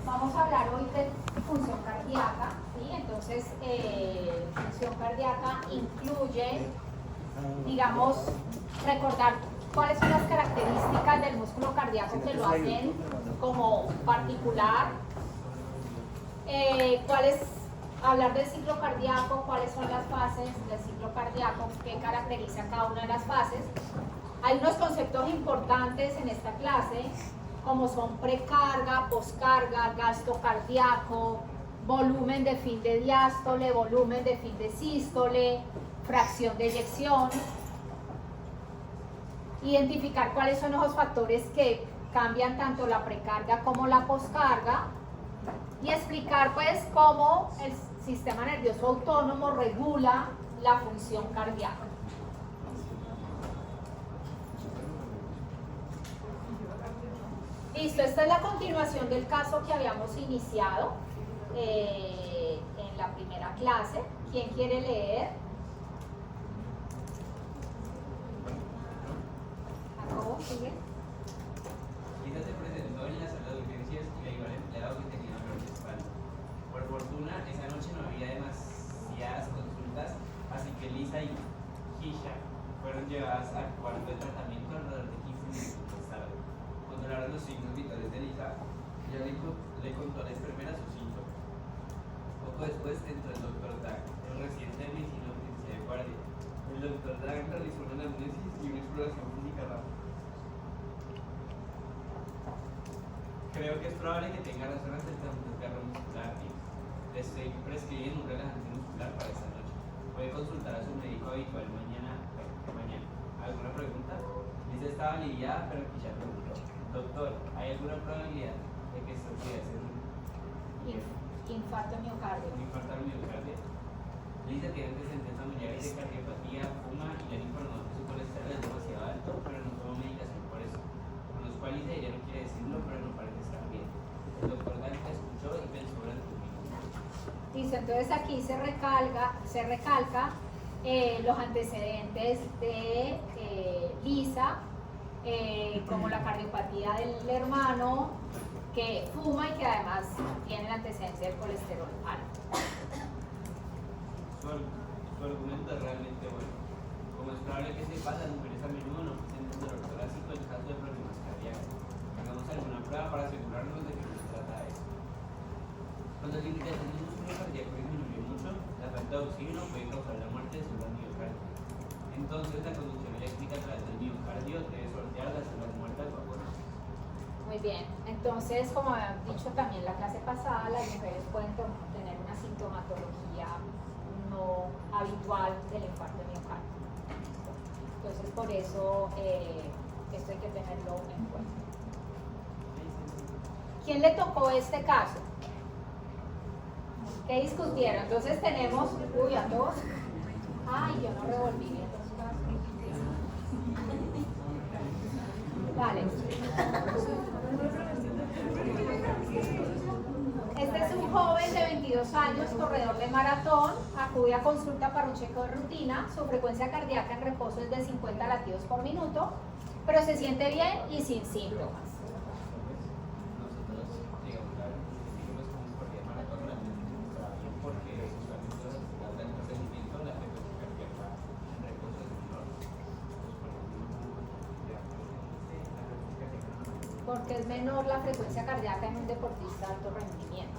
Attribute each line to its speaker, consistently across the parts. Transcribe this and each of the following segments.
Speaker 1: Vamos a hablar hoy de función cardíaca, ¿sí? Entonces, función cardíaca incluye, digamos, recordar cuáles son las características del músculo cardíaco que lo hacen como particular, hablar del ciclo cardíaco, cuáles son las fases del ciclo cardíaco, qué caracteriza cada una de las fases. Hay unos conceptos importantes en esta clase, como son precarga, poscarga, gasto cardíaco, volumen de fin de diástole, volumen de fin de sístole, fracción de eyección. Identificar cuáles son los factores que cambian tanto la precarga como la poscarga y explicar pues cómo el sistema nervioso autónomo regula la función cardíaca. Listo, esta es la continuación del caso que habíamos iniciado en la primera clase. ¿Quién quiere leer? ¿Cómo sigue?
Speaker 2: Lisa se presentó en la sala de urgencias y le dijo al empleado que tenía dolor de espalda. Por fortuna, esa noche no había demasiadas consultas, así que Lisa y Kisha fueron llevadas al cuarto de tratamiento alrededor de 15 minutos más tarde. Cuando hablaron los signos vitales de Lisa, ella le contó a la enfermera sus síntomas. Poco después entró el doctor Dag, el residente de medicina urgencia de guardia. El doctor Dag realizó una anamnesis y una exploración física rápida. Creo que es probable que tenga razón acerca de un desgarro muscular. Le estoy prescribiendo un relajante muscular para esta noche. Puede consultar a su médico habitual mañana. ¿Alguna pregunta? Lisa estaba aliviada, pero quizá preguntó: doctor, ¿hay alguna probabilidad de que esto pudiera ser un
Speaker 1: infarto miocardio?
Speaker 2: Un infarto al miocardio. Lisa tiene antecedentes familiares de cardiopatía, fuma y le han informado que su colesterol es demasiado alto, pero no toma medicación por eso. Conozco a Lisa y ella no quiere decirlo, pero no parece estar bien. El doctor Dante escuchó y pensó durante un minuto.
Speaker 1: Listo, entonces aquí se recalca los antecedentes de Lisa, como la cardiopatía del hermano, que fuma y que además tiene el antecedente del colesterol alto.
Speaker 2: Su argumento es realmente bueno. Como es probable que sepa, las mujeres a menudo no presentan dolor torácico en caso de problemas cardíacos. Hagamos alguna prueba para asegurarnos de que no se trata de eso. Cuando la irritación del músculo cardíaco disminuye mucho, la falta de oxígeno puede causar la muerte de células miocardio. Entonces, la conducción eléctrica a través del miocardio debe sortear las células muertas o agonistas.
Speaker 1: Muy bien, entonces como habían dicho también la clase pasada, las mujeres pueden tener una sintomatología no habitual del infarto miocardio. Entonces por eso esto hay que tenerlo en cuenta. ¿Quién le tocó este caso? ¿Qué discutieron? Entonces tenemos, a todos. Ay, yo no revolví bien. Vale. Este es un joven de 22 años, corredor de maratón, acude a consulta para un chequeo de rutina, su frecuencia cardíaca en reposo es de 50 latidos por minuto, pero se siente bien y sin síntomas. Porque es menor la frecuencia cardíaca en un deportista de alto rendimiento.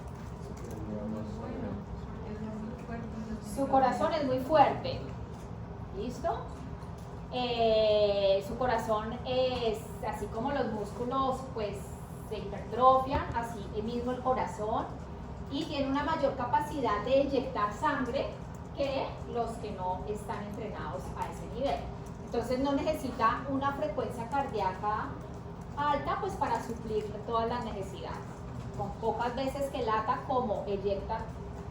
Speaker 1: Su corazón es muy fuerte. ¿Listo? Su corazón es, así como los músculos pues se hipertrofian, así mismo el corazón, y tiene una mayor capacidad de eyectar sangre que los que no están entrenados a ese nivel. Entonces no necesita una frecuencia cardíaca alta pues para suplir todas las necesidades. Con pocas veces que lata como eyecta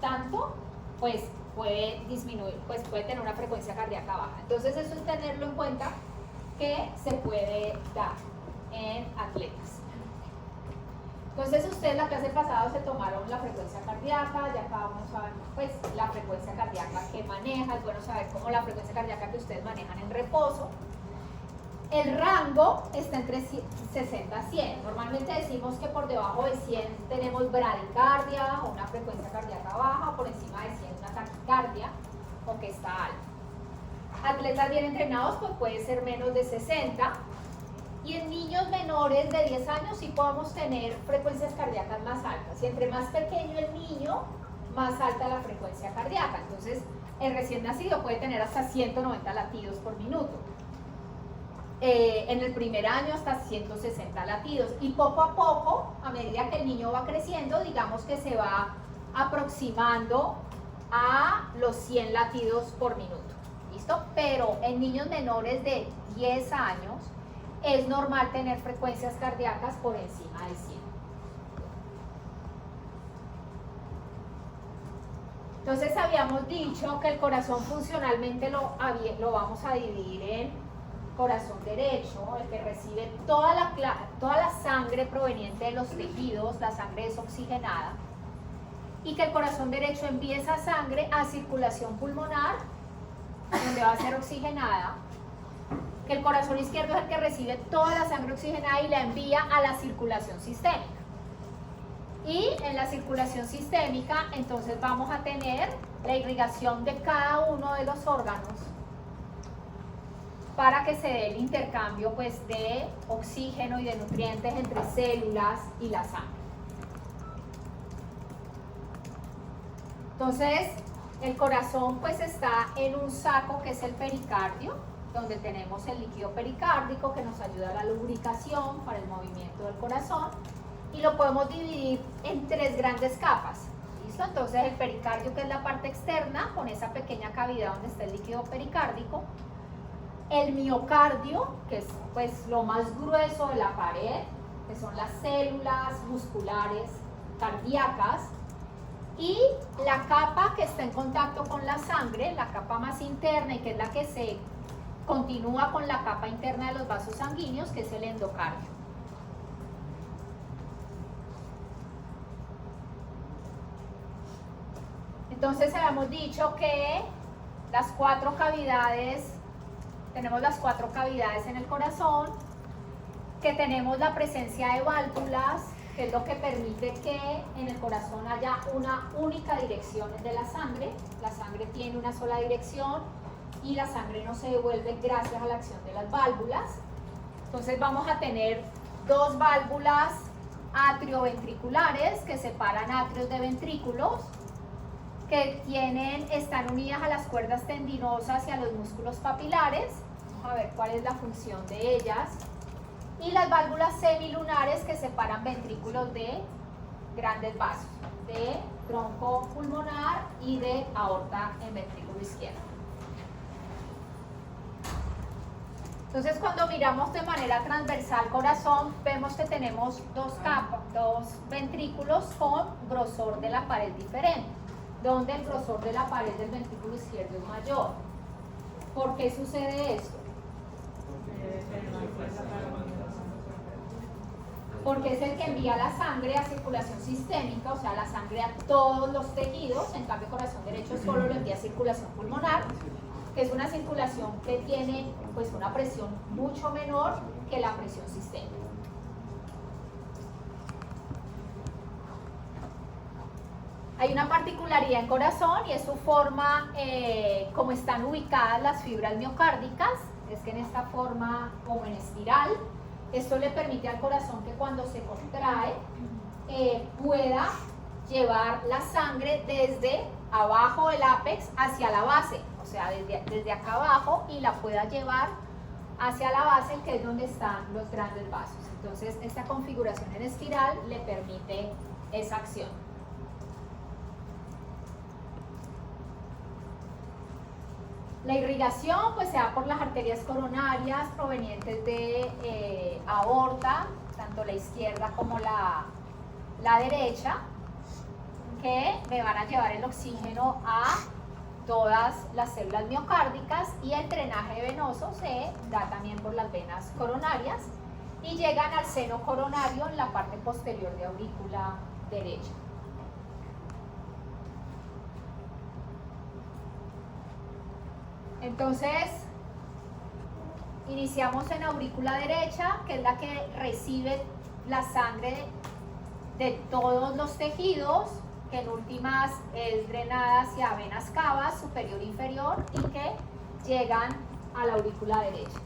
Speaker 1: tanto, pues puede disminuir, pues puede tener una frecuencia cardíaca baja. Entonces eso es tenerlo en cuenta, que se puede dar en atletas. Entonces ustedes la clase pasada se tomaron la frecuencia cardíaca, ya cada uno sabe pues la frecuencia cardíaca que maneja, es bueno saber cómo la frecuencia cardíaca que ustedes manejan en reposo. El rango está entre 60 a 100. Normalmente decimos que por debajo de 100 tenemos bradicardia o una frecuencia cardíaca baja, o por encima de 100 una taquicardia o que está alta. Atletas bien entrenados pues puede ser menos de 60. Y en niños menores de 10 años sí podemos tener frecuencias cardíacas más altas. Y entre más pequeño el niño, más alta la frecuencia cardíaca. Entonces, el recién nacido puede tener hasta 190 latidos por minuto. En el primer año hasta 160 latidos. Y poco a poco, a medida que el niño va creciendo, digamos que se va aproximando a los 100 latidos por minuto. ¿Listo? Pero en niños menores de 10 años, es normal tener frecuencias cardíacas por encima de 100. Entonces habíamos dicho que el corazón funcionalmente lo vamos a dividir en corazón derecho, el que recibe toda la sangre proveniente de los tejidos, la sangre desoxigenada, y que el corazón derecho envía esa sangre a circulación pulmonar, donde va a ser oxigenada, que el corazón izquierdo es el que recibe toda la sangre oxigenada y la envía a la circulación sistémica. Y en la circulación sistémica, entonces vamos a tener la irrigación de cada uno de los órganos para que se dé el intercambio pues, de oxígeno y de nutrientes entre células y la sangre. Entonces, el corazón pues está en un saco que es el pericardio, donde tenemos el líquido pericárdico que nos ayuda a la lubricación para el movimiento del corazón, y lo podemos dividir en 3 grandes capas. ¿Listo? Entonces el pericardio, que es la parte externa, con esa pequeña cavidad donde está el líquido pericárdico, el miocardio, que es pues lo más grueso de la pared, que son las células musculares cardíacas, y la capa que está en contacto con la sangre, la capa más interna y que es la que se continúa con la capa interna de los vasos sanguíneos, que es el endocardio. Entonces habíamos dicho que las 4 cavidades, tenemos las 4 cavidades en el corazón, que tenemos la presencia de válvulas, que es lo que permite que en el corazón haya una única dirección de la sangre tiene una sola dirección, y la sangre no se devuelve gracias a la acción de las válvulas. Entonces vamos a tener 2 válvulas atrioventriculares que separan atrios de ventrículos, que están unidas a las cuerdas tendinosas y a los músculos papilares. Vamos a ver cuál es la función de ellas. Y las válvulas semilunares que separan ventrículos de grandes vasos, de tronco pulmonar y de aorta en ventrículo izquierdo. Entonces, cuando miramos de manera transversal corazón, vemos que tenemos 2 ventrículos con grosor de la pared diferente, donde el grosor de la pared del ventrículo izquierdo es mayor. ¿Por qué sucede esto? Porque es el que envía la sangre a circulación sistémica, o sea, la sangre a todos los tejidos. En cambio, corazón derecho solo lo envía a circulación pulmonar, que es una circulación que tiene pues una presión mucho menor que la presión sistémica. Hay una particularidad en corazón y es su forma, como están ubicadas las fibras miocárdicas, es que en esta forma como en espiral. Esto le permite al corazón que cuando se contrae pueda llevar la sangre desde abajo del ápex hacia la base, o sea, desde acá abajo, y la pueda llevar hacia la base, que es donde están los grandes vasos. Entonces, esta configuración en espiral le permite esa acción. La irrigación pues se da por las arterias coronarias provenientes de aorta, tanto la izquierda como la derecha, que me van a llevar el oxígeno a todas las células miocárdicas, y el drenaje venoso se da también por las venas coronarias y llegan al seno coronario en la parte posterior de aurícula derecha. Entonces, iniciamos en aurícula derecha, que es la que recibe la sangre de todos los tejidos, que en últimas es drenada hacia venas cavas, superior e inferior, y que llegan a la aurícula derecha.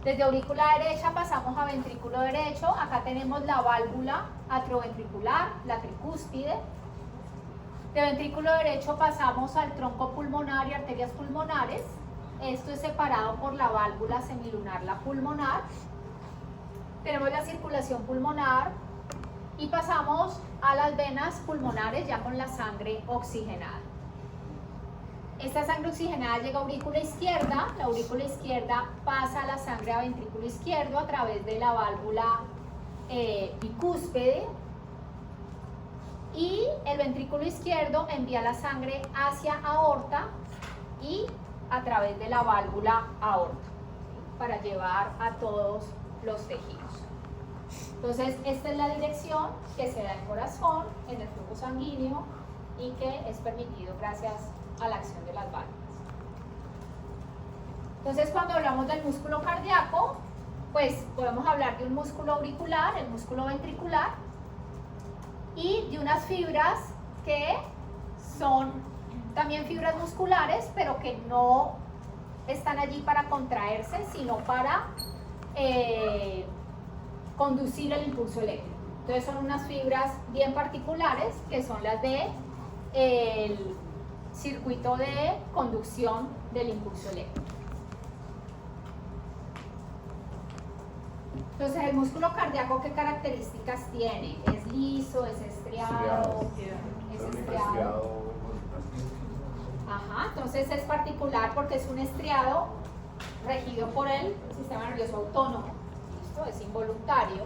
Speaker 1: Desde aurícula derecha pasamos a ventrículo derecho. Acá tenemos la válvula atrioventricular, la tricúspide. De ventrículo derecho pasamos al tronco pulmonar y arterias pulmonares. Esto es separado por la válvula semilunar, la pulmonar. Tenemos la circulación pulmonar y pasamos a las venas pulmonares ya con la sangre oxigenada. Esta sangre oxigenada llega a aurícula izquierda, la aurícula izquierda pasa la sangre a ventrículo izquierdo a través de la válvula bicúspide, y el ventrículo izquierdo envía la sangre hacia aorta y a través de la válvula aorta para llevar a todos los tejidos. Entonces, esta es la dirección que se da en corazón, en el flujo sanguíneo, y que es permitido gracias a la acción de las válvulas. Entonces, cuando hablamos del músculo cardíaco, pues podemos hablar de un músculo auricular, el músculo ventricular, y de unas fibras que son también fibras musculares, pero que no están allí para contraerse, sino para conducir el impulso eléctrico. Entonces son unas fibras bien particulares, que son las de el circuito de conducción del impulso eléctrico. Entonces, el músculo cardíaco, ¿qué características tiene? ¿Es liso, es estriado? Es estriado. Ajá, entonces es particular porque es un estriado regido por el sistema nervioso autónomo. ¿Listo? Es involuntario.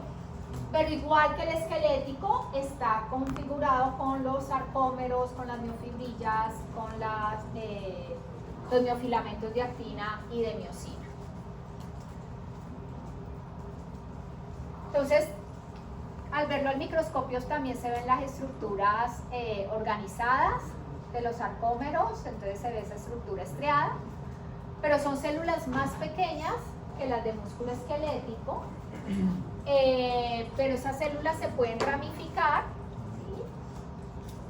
Speaker 1: Pero igual que el esquelético, está configurado con los sarcómeros, con las miofibrillas, con los miofilamentos de actina y de miocina. Entonces, al verlo al microscopio también se ven las estructuras organizadas de los sarcómeros, entonces se ve esa estructura estriada, pero son células más pequeñas que las de músculo esquelético, pero esas células se pueden ramificar,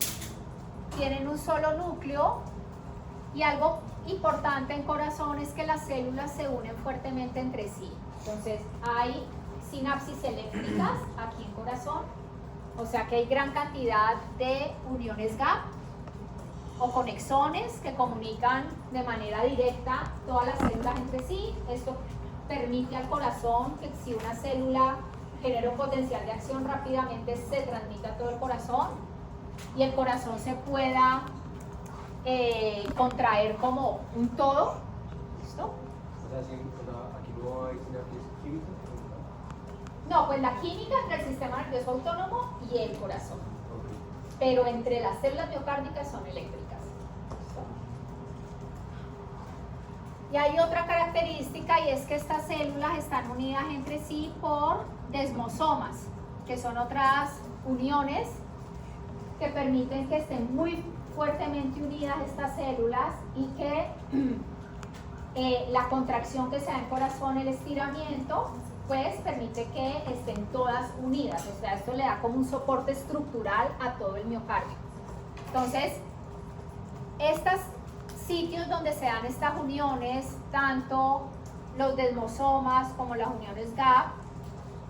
Speaker 1: ¿sí? Tienen un solo núcleo, y algo importante en corazón es que las células se unen fuertemente entre sí. Entonces hay sinapsis eléctricas aquí en corazón, o sea que hay gran cantidad de uniones gap o conexones que comunican de manera directa todas las células entre sí. Esto permite al corazón que si una célula genera un potencial de acción, rápidamente se transmita a todo el corazón y el corazón se pueda contraer como un todo. ¿Listo?
Speaker 3: O sea, aquí no hay sinapsis química.
Speaker 1: No, pues la química entre el sistema nervioso autónomo y el corazón.
Speaker 3: Okay.
Speaker 1: Pero entre las células miocárdicas son eléctricas. ¿Listo? Y hay otra característica, y es que estas células están unidas entre sí por desmosomas, que son otras uniones que permiten que estén muy fuertemente unidas estas células y que la contracción que se da en corazón, el estiramiento, pues permite que estén todas unidas. O sea, esto le da como un soporte estructural a todo el miocardio. Entonces, estos sitios donde se dan estas uniones, tanto los desmosomas como las uniones gap,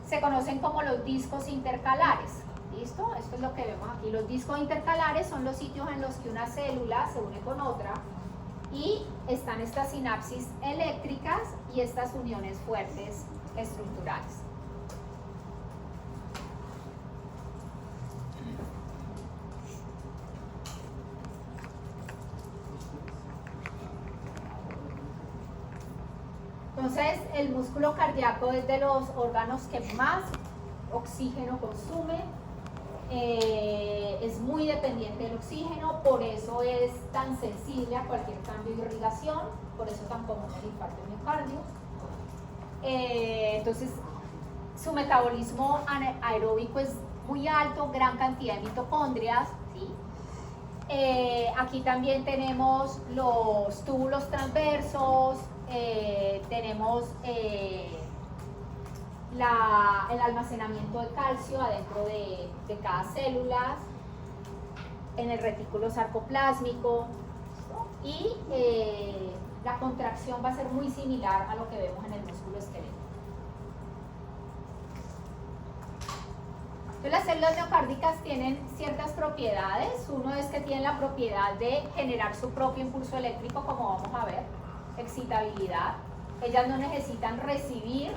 Speaker 1: se conocen como los discos intercalares. ¿Listo? Esto es lo que vemos aquí. Los discos intercalares son los sitios en los que una célula se une con otra y están estas sinapsis eléctricas y estas uniones fuertes estructurales. Entonces, el músculo cardíaco es de los órganos que más oxígeno consume, es muy dependiente del oxígeno, por eso es tan sensible a cualquier cambio de irrigación, por eso tan común el infarto de miocardio. Entonces, su metabolismo aeróbico es muy alto, gran cantidad de mitocondrias, ¿sí? Aquí también tenemos los túbulos transversos, tenemos el almacenamiento de calcio adentro de cada célula, en el retículo sarcoplásmico, y la contracción va a ser muy similar a lo que vemos en el músculo esquelético. Entonces, las células miocárdicas tienen ciertas propiedades. Uno es que tienen la propiedad de generar su propio impulso eléctrico, como vamos a ver, excitabilidad. Ellas no necesitan recibir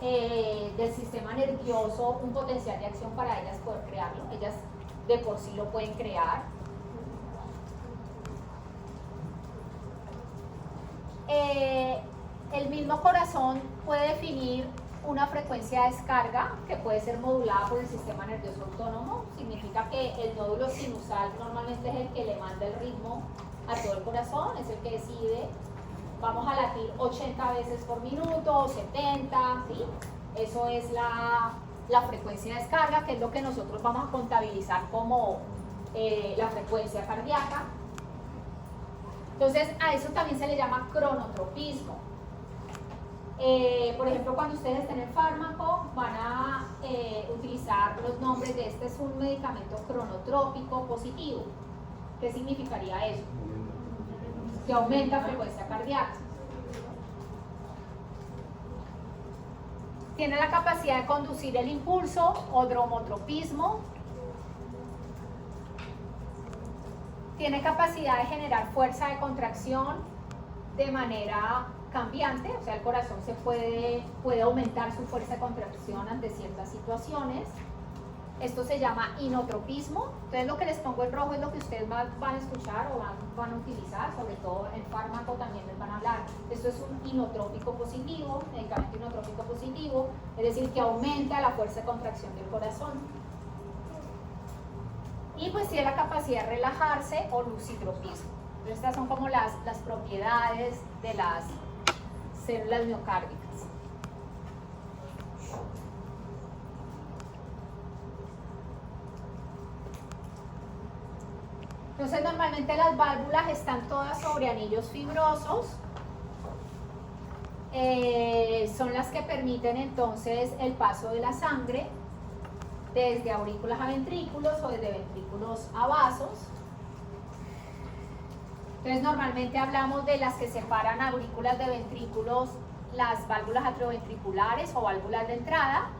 Speaker 1: del sistema nervioso un potencial de acción para ellas poder crearlo. Ellas de por sí lo pueden crear. El mismo corazón puede definir una frecuencia de descarga que puede ser modulada por el sistema nervioso autónomo. Significa que el nódulo sinusal normalmente es el que le manda el ritmo a todo el corazón, es el que decide, vamos a latir 80 veces por minuto, 70, ¿sí? Eso es la frecuencia de descarga, que es lo que nosotros vamos a contabilizar como la frecuencia cardíaca. Entonces, a eso también se le llama cronotropismo. Por ejemplo, cuando ustedes estén en el fármaco, van a utilizar los nombres de este es un medicamento cronotrópico positivo. ¿Qué significaría eso? Que aumenta frecuencia cardíaca. Tiene la capacidad de conducir el impulso o dromotropismo. Tiene capacidad de generar fuerza de contracción de manera cambiante, o sea, el corazón puede aumentar su fuerza de contracción ante ciertas situaciones. Esto se llama inotropismo. Entonces, lo que les pongo en rojo es lo que ustedes van a escuchar o van a utilizar, sobre todo en fármaco también les van a hablar. Esto es un inotrópico positivo, medicamento inotrópico positivo, es decir, que aumenta la fuerza de contracción del corazón. Y pues tiene la capacidad de relajarse o lucitropismo. Entonces, estas son como las propiedades de las células miocárdicas. Entonces, normalmente las válvulas están todas sobre anillos fibrosos. Son las que permiten entonces el paso de la sangre desde aurículas a ventrículos o desde ventrículos a vasos. Entonces, normalmente hablamos de las que separan aurículas de ventrículos, las válvulas atrioventriculares o válvulas de entrada.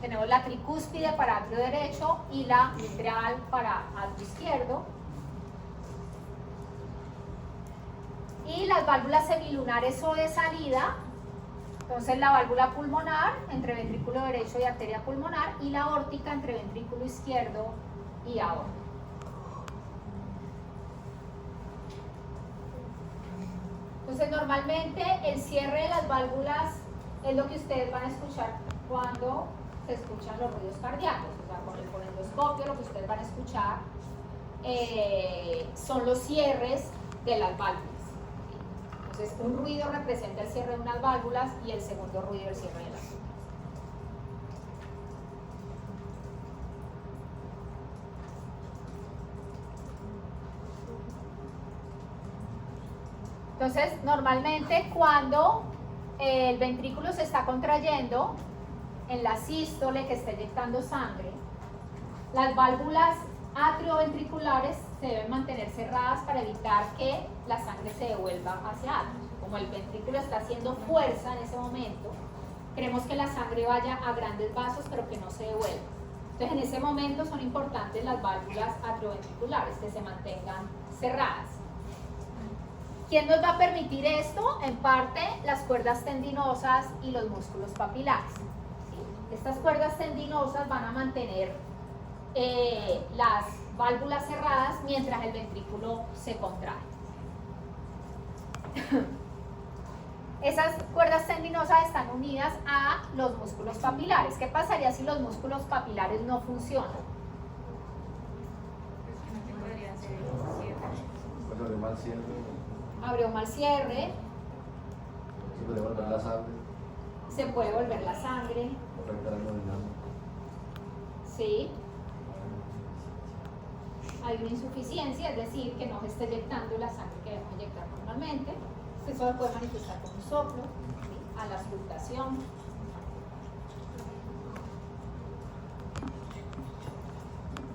Speaker 1: Tenemos la tricúspide para atrio derecho y la mitral para atrio izquierdo. Y las válvulas semilunares o de salida, entonces la válvula pulmonar entre ventrículo derecho y arteria pulmonar, y la aórtica entre ventrículo izquierdo y aorta. Entonces, normalmente el cierre de las válvulas es lo que ustedes van a escuchar cuando se escuchan los ruidos cardíacos. O sea, con el fonendoscopio lo que ustedes van a escuchar son los cierres de las válvulas. Entonces, un ruido representa el cierre de unas válvulas y el segundo ruido el cierre de las otras. Entonces, normalmente cuando el ventrículo se está contrayendo, en la sístole que está inyectando sangre, las válvulas atrioventriculares se deben mantener cerradas para evitar que la sangre se devuelva hacia atrás. Como el ventrículo está haciendo fuerza en ese momento, queremos que la sangre vaya a grandes vasos pero que no se devuelva. Entonces, en ese momento son importantes las válvulas atrioventriculares que se mantengan cerradas. ¿Quién nos va a permitir esto? En parte, las cuerdas tendinosas y los músculos papilares. ¿Sí? Estas cuerdas tendinosas van a mantener las válvulas cerradas mientras el ventrículo se contrae. Esas cuerdas tendinosas están unidas a los músculos papilares. ¿Qué pasaría si los músculos papilares no funcionan? Abrió mal cierre.
Speaker 4: Se puede volver la sangre.
Speaker 1: Se puede volver la sangre. Sí. Hay una insuficiencia, es decir, que no se está inyectando la sangre que debemos inyectar normalmente. Eso se puede manifestar con un soplo, ¿sí? A la auscultación.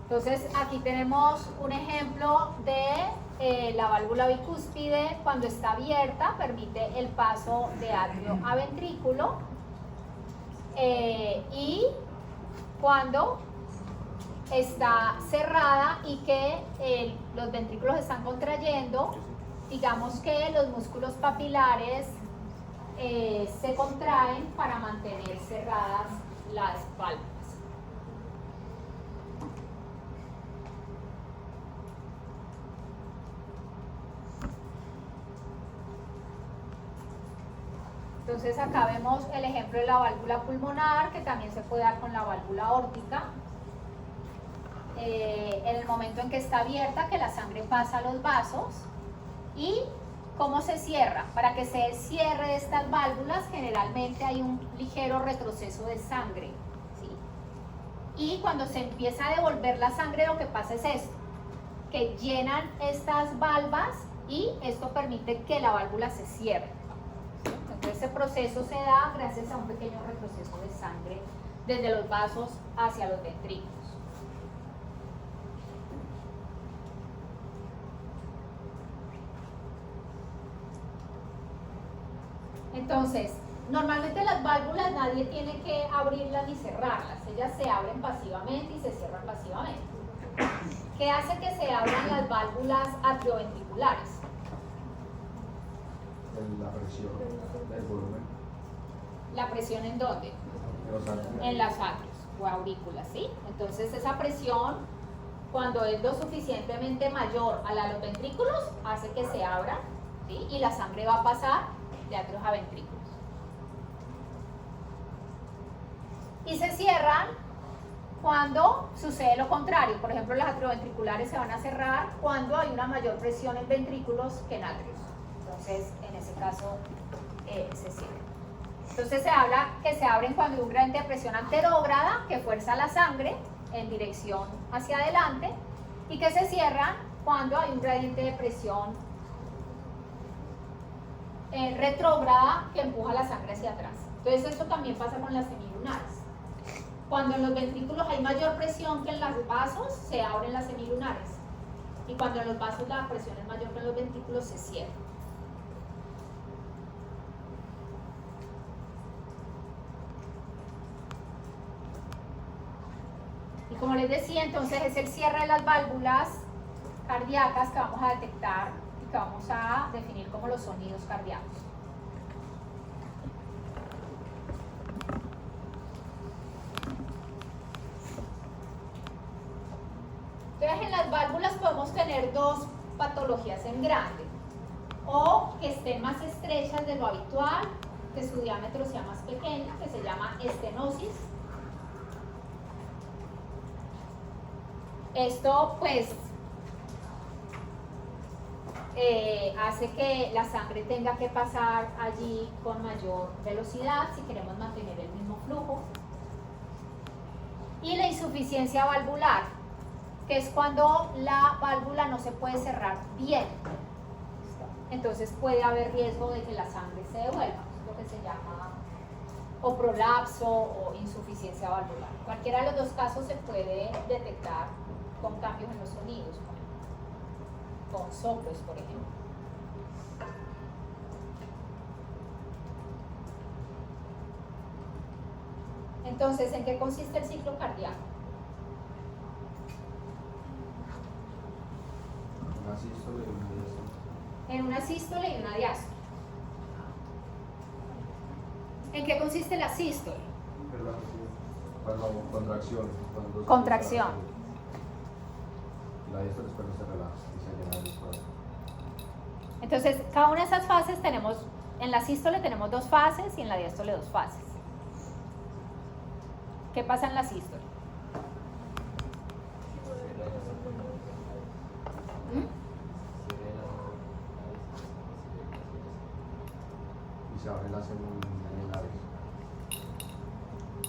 Speaker 1: Entonces aquí tenemos un ejemplo de la válvula bicúspide cuando está abierta, permite el paso de atrio a ventrículo, y cuando está cerrada y que los ventrículos están contrayendo, digamos que los músculos papilares se contraen para mantener cerradas las válvulas. Entonces acá vemos el ejemplo de la válvula pulmonar, que también se puede dar con la válvula aórtica. En el momento en que está abierta, que la sangre pasa a los vasos. ¿Y cómo se cierra? Para que se cierre estas válvulas, generalmente hay un ligero retroceso de sangre, ¿sí? Y cuando se empieza a devolver la sangre, lo que pasa es esto, que llenan estas valvas y esto permite que la válvula se cierre. Entonces ese proceso se da gracias a un pequeño retroceso de sangre desde los vasos hacia los ventrículos. Entonces, normalmente las válvulas nadie tiene que abrirlas ni cerrarlas, ellas se abren pasivamente y se cierran pasivamente. ¿Qué hace que se abran las válvulas atrioventriculares?
Speaker 4: La presión del volumen.
Speaker 1: ¿La presión en dónde?
Speaker 4: En los atrios.
Speaker 1: En las atrios o aurículas, ¿sí? Entonces esa presión, cuando es lo suficientemente mayor a la de los ventrículos, hace que se abran, ¿sí? Y la sangre va a pasar de atrios a ventrículos. Y se cierran cuando sucede lo contrario. Por ejemplo, las atrioventriculares se van a cerrar cuando hay una mayor presión en ventrículos que en atrios. Entonces, en ese caso, se cierran. Entonces se habla que se abren cuando hay un gradiente de presión anterógrada que fuerza la sangre en dirección hacia adelante, y que se cierran cuando hay un gradiente de presión retrógrada que empuja la sangre hacia atrás. Entonces esto también pasa con las semilunares. Cuando en los ventrículos hay mayor presión que en los vasos, se abren las semilunares, y cuando en los vasos la presión es mayor que en los ventrículos, se cierran. Y como les decía, entonces es el cierre de las válvulas cardíacas que vamos a detectar y que vamos a definir como los sonidos cardíacos. Entonces en las válvulas podemos tener dos patologías en grande, o que estén más estrechas de lo habitual, que su diámetro sea más pequeño, que se llama estenosis. Esto pues hace que la sangre tenga que pasar allí con mayor velocidad si queremos mantener el mismo flujo. Y la insuficiencia valvular, que es cuando la válvula no se puede cerrar bien. Entonces puede haber riesgo de que la sangre se devuelva, lo que se llama o prolapso o insuficiencia valvular. Cualquiera de los dos casos se puede detectar con cambios en los sonidos, con soplos, por ejemplo. Entonces, ¿en qué consiste el ciclo cardíaco?
Speaker 4: Una sístole y una diástole.
Speaker 1: En una sístole y una diástole. ¿En qué consiste la sístole?
Speaker 4: Perdón, cuando contracción. Cuando
Speaker 1: Contracción.
Speaker 4: La diástole es cuando se relaja y se llena el espacio.
Speaker 1: Entonces, cada una de esas fases tenemos, en la sístole tenemos dos fases y en la diástole dos fases. ¿Qué pasa en la sístole?
Speaker 4: Y se abren las semilunares.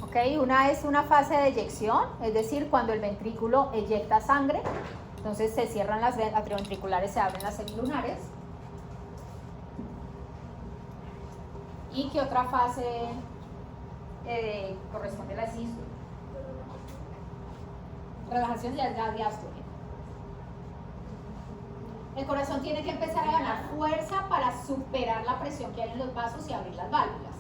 Speaker 1: Ok, una es una fase de eyección, es decir, cuando el ventrículo eyecta sangre, entonces se cierran las atrioventriculares, se abren las semilunares. ¿Y qué otra fase corresponde a la sístole? Relajación ya es la diástole. El corazón tiene que empezar a ganar fuerza para superar la presión que hay en los vasos y abrir las válvulas.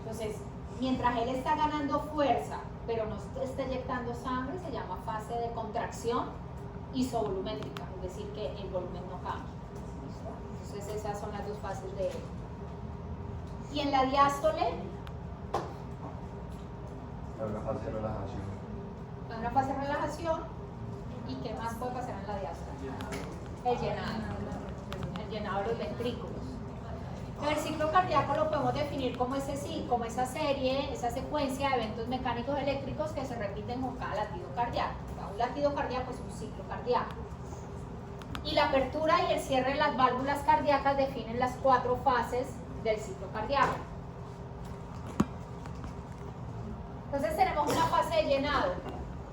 Speaker 1: Entonces, mientras él está ganando fuerza, pero no está eyectando sangre, se llama fase de contracción isovolumétrica, es decir, que el volumen no cambia. ¿Listo? Entonces, esas son las dos fases de él. Y en la diástole,
Speaker 4: La fase de relajación.
Speaker 1: hay una fase de relajación. ¿Y qué más puede pasar en la diástole? El llenado de los ventrículos. El ciclo cardíaco lo podemos definir como como esa serie, esa secuencia de eventos mecánicos eléctricos que se repiten con cada latido cardíaco. Un latido cardíaco es un ciclo cardíaco. Y la apertura y el cierre de las válvulas cardíacas definen las 4 fases del ciclo cardíaco. Entonces tenemos una fase de llenado.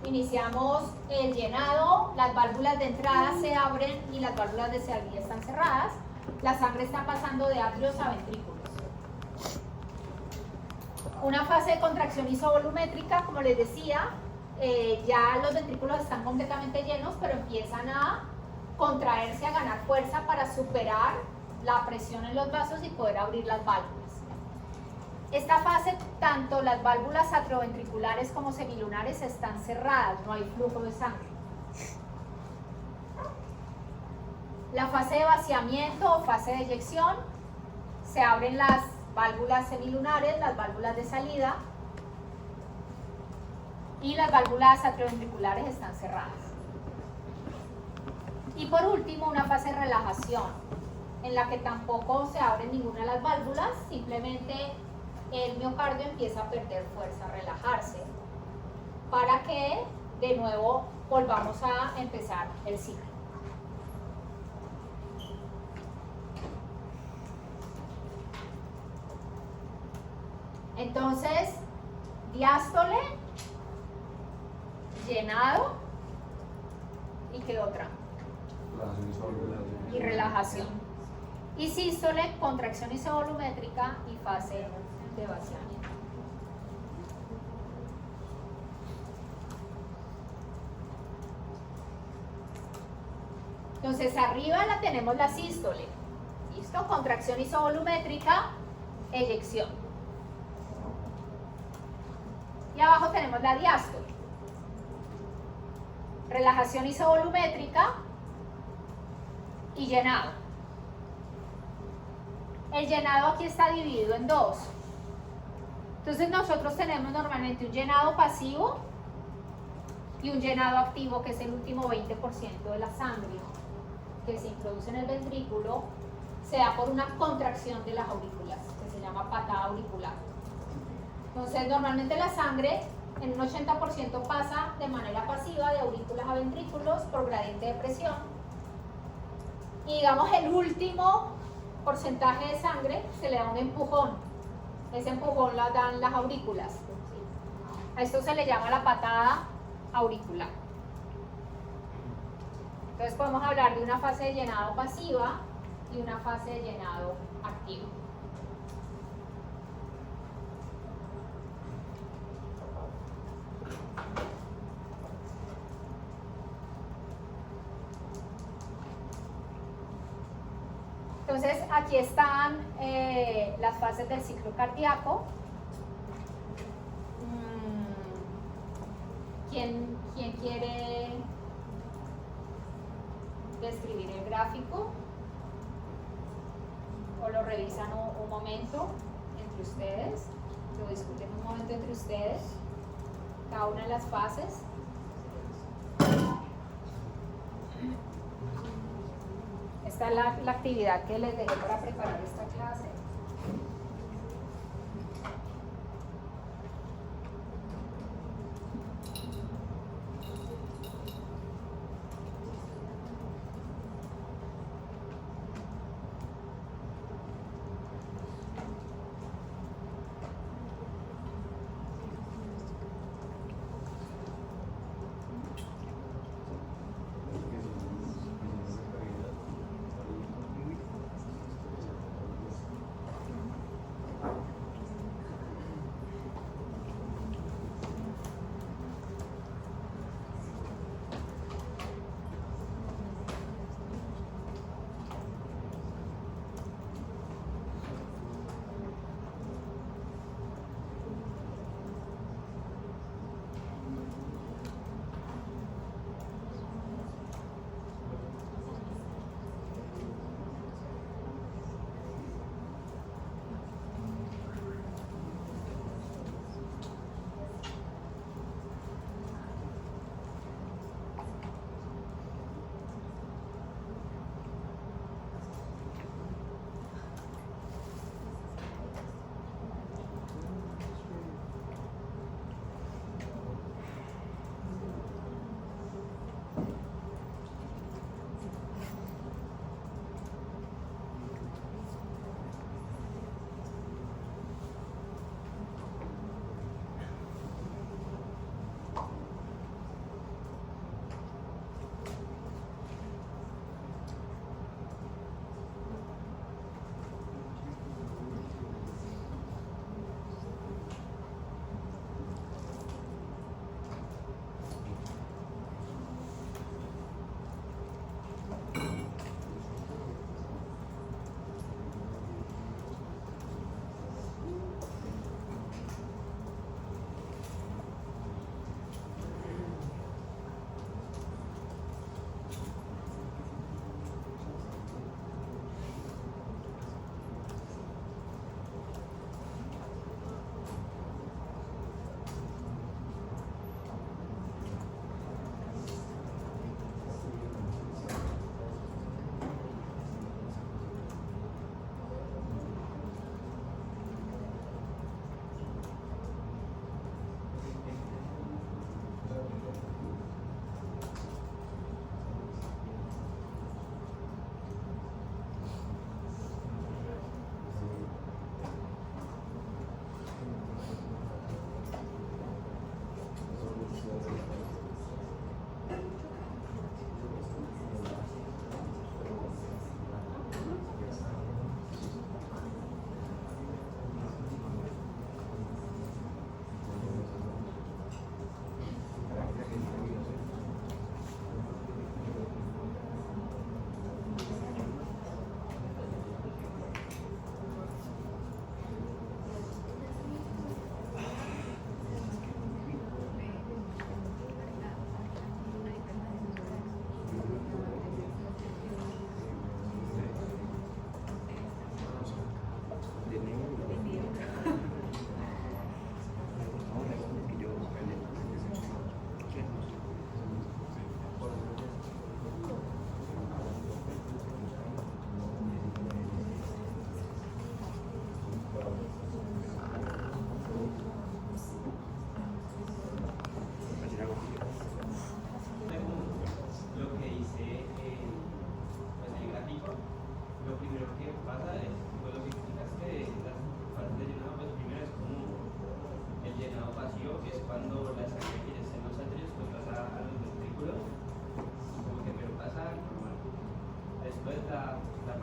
Speaker 1: Iniciamos el llenado, las válvulas de entrada se abren y las válvulas de salida están cerradas. La sangre está pasando de atrios a ventrículos. Una fase de contracción isovolumétrica, como les decía, ya los ventrículos están completamente llenos, pero empiezan a contraerse, a ganar fuerza para superar la presión en los vasos y poder abrir las válvulas. Esta fase, tanto las válvulas atrioventriculares como semilunares están cerradas, no hay flujo de sangre. La fase de vaciamiento o fase de eyección, se abren las válvulas semilunares, las válvulas de salida, y las válvulas atrioventriculares están cerradas. Y por último, una fase de relajación, en la que tampoco se abren ninguna de las válvulas, simplemente el miocardio empieza a perder fuerza, a relajarse, para que de nuevo volvamos a empezar el ciclo. Entonces, diástole, llenado, ¿y qué otra?
Speaker 4: Relajación isovolumétrica.
Speaker 1: Y relajación. Y sístole, contracción isovolumétrica y fase de vaciamiento. Entonces, arriba tenemos la sístole. ¿Listo? Contracción isovolumétrica, eyección. Y abajo tenemos la diástole. Relajación isovolumétrica y llenado. El llenado aquí está dividido en 2. Entonces nosotros tenemos normalmente un llenado pasivo y un llenado activo, que es el último 20% de la sangre que se introduce en el ventrículo, se da por una contracción de las aurículas, que se llama patada auricular. Entonces normalmente la sangre en un 80% pasa de manera pasiva de aurículas a ventrículos por gradiente de presión. Y digamos el último porcentaje de sangre se le da un empujón. Ese empujón lo dan las aurículas. A esto se le llama la patada auricular. Entonces podemos hablar de una fase de llenado pasiva y una fase de llenado activo. Entonces aquí están las fases del ciclo cardíaco. ¿Quién quiere describir el gráfico? ¿O lo revisan un momento entre ustedes? ¿Lo discuten un momento entre ustedes? Cada una de las fases. Esta es la actividad que les dejé para preparar esta clase.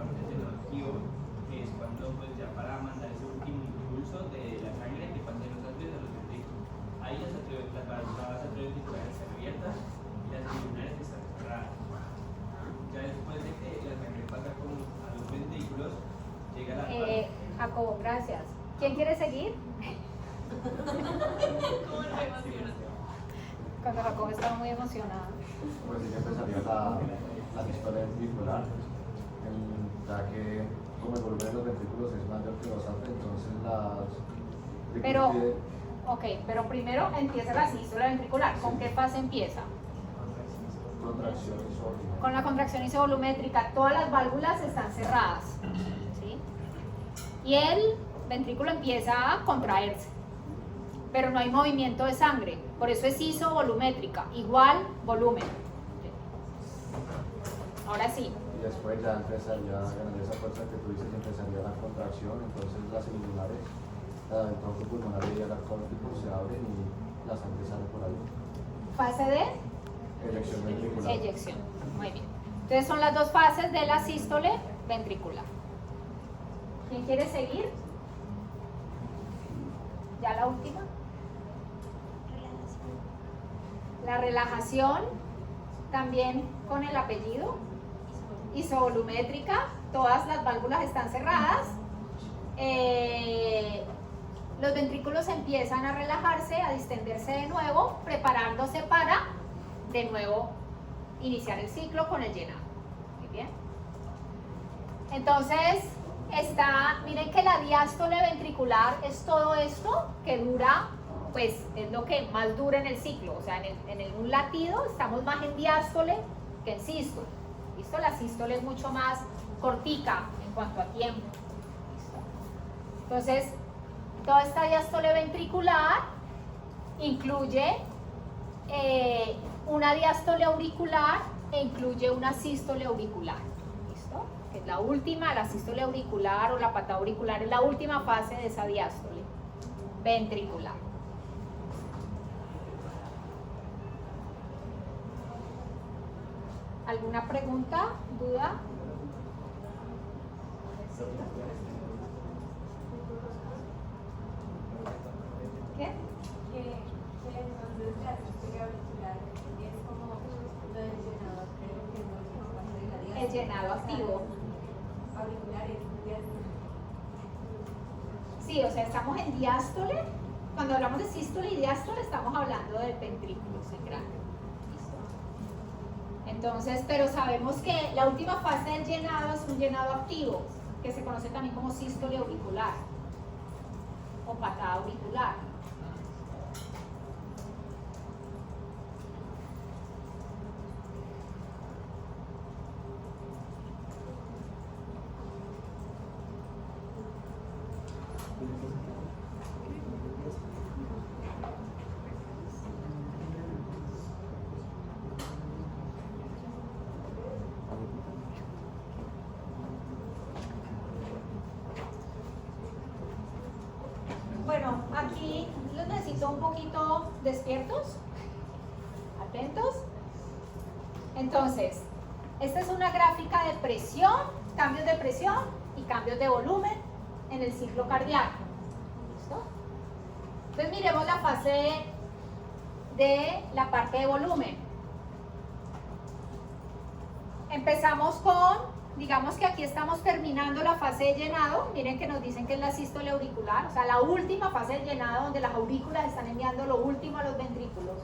Speaker 2: parte del llenado activo, que es cuando pues ya para mandar ese último impulso de la sangre que pasa de los arterios a los ventrículos. Ahí las válvulas atrioventriculares están abiertas y las pulmonares están cerradas. Ya después de que la sangre pasa a los ventrículos, llega la parte.
Speaker 1: Jacobo, gracias. ¿Quién quiere seguir? Cuando Jacobo estaba muy emocionado.
Speaker 4: Pues sí que empezaría la sístole ventricular, ya que como el volumen de los ventrículos es mayor que los arterios, entonces
Speaker 1: Pero primero empieza la sístole ventricular. ¿Con qué fase empieza?
Speaker 4: contracción isovolumétrica.
Speaker 1: Con la contracción isovolumétrica. Todas las válvulas están cerradas, ¿sí? Y el ventrículo empieza a contraerse, pero no hay movimiento de sangre, por eso es isovolumétrica, igual volumen. Ahora sí.
Speaker 4: Y después ya empezaría a ganar esa fuerza que tú dices, empezaría la contracción, entonces las celulares, el tronco pulmonar y el córtex se abren y la sangre sale por ahí.
Speaker 1: Fase de
Speaker 4: Eyección ventricular.
Speaker 1: eyección. Muy bien. Entonces son las dos fases de la sístole ventricular. ¿Quién quiere seguir? ¿Ya la última? La relajación, también con el apellido, isovolumétrica, todas las válvulas están cerradas, los ventrículos empiezan a relajarse, a distenderse de nuevo, preparándose para de nuevo iniciar el ciclo con el llenado. Muy bien. Entonces, miren que la diástole ventricular es todo esto que dura, pues es lo que más dura en el ciclo, o sea, en un latido estamos más en diástole que en sístole. ¿Listo? La sístole es mucho más cortica en cuanto a tiempo. ¿Listo? Entonces, toda esta diástole ventricular incluye una diástole auricular e incluye una sístole auricular. ¿Listo? Que es la última, la sístole auricular o la patada auricular es la última fase de esa diástole ventricular. ¿Alguna pregunta? ¿Duda? ¿Qué?
Speaker 5: Que entonces la sístole auricular es como lo del llenado, creo que es la última fase de la diástole.
Speaker 1: El llenado activo.
Speaker 5: Auricular es diástole.
Speaker 1: Sí, o sea, estamos en diástole. Cuando hablamos de sístole y diástole estamos hablando del ventrículo central. ¿Listo? Entonces, pero sabemos que la última fase del llenado es un llenado activo, que se conoce también como sístole auricular o patada auricular. Bueno, aquí los necesito un poquito despiertos, atentos. Entonces, esta es una gráfica de presión, cambios de presión y cambios de volumen en el ciclo cardíaco. ¿Listo? Entonces miremos la fase de la parte de volumen. Empezamos con, digamos que aquí estamos terminando la fase de llenado. Miren que nos dicen que es la sístole auricular, o sea, la última fase de llenado donde las aurículas están enviando lo último a los ventrículos.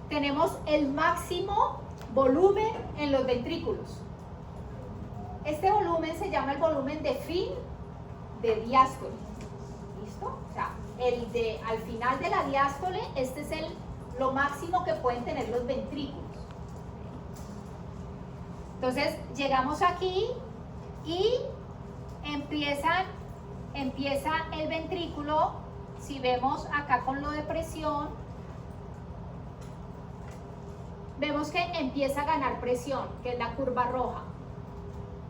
Speaker 1: Tenemos el máximo volumen en los ventrículos. Este volumen se llama el volumen de fin de diástole. ¿Listo? O sea, al final de la diástole, este es lo máximo que pueden tener los ventrículos. Entonces, llegamos aquí y empieza el ventrículo. Si vemos acá con lo de presión, vemos que empieza a ganar presión, que es la curva roja.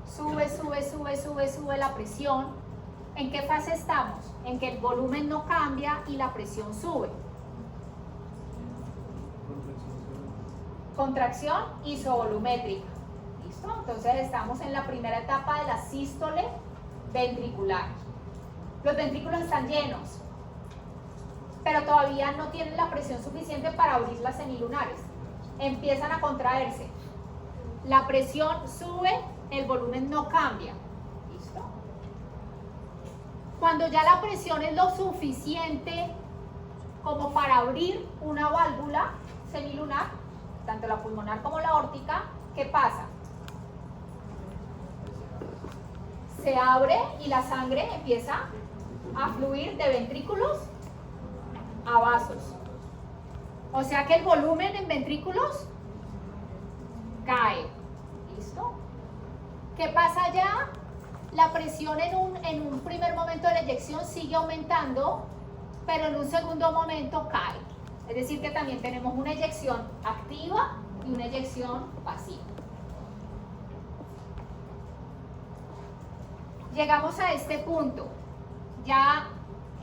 Speaker 1: Sube, sube, sube, sube, sube la presión. ¿En qué fase estamos? En que el volumen no cambia y la presión sube. Contracción isovolumétrica. ¿Listo? Entonces estamos en la primera etapa de la sístole ventricular. Los ventrículos están llenos, pero todavía no tienen la presión suficiente para abrir las semilunares. Empiezan a contraerse. La presión sube, el volumen no cambia. ¿Listo? Cuando ya la presión es lo suficiente como para abrir una válvula semilunar, tanto la pulmonar como la aórtica, ¿qué pasa? Se abre y la sangre empieza a fluir de ventrículos a vasos. O sea que el volumen en ventrículos cae. ¿Listo? ¿Qué pasa ya? La presión en un primer momento de la eyección sigue aumentando, pero en un segundo momento cae. Es decir, que también tenemos una eyección activa y una eyección pasiva. Llegamos a este punto. Ya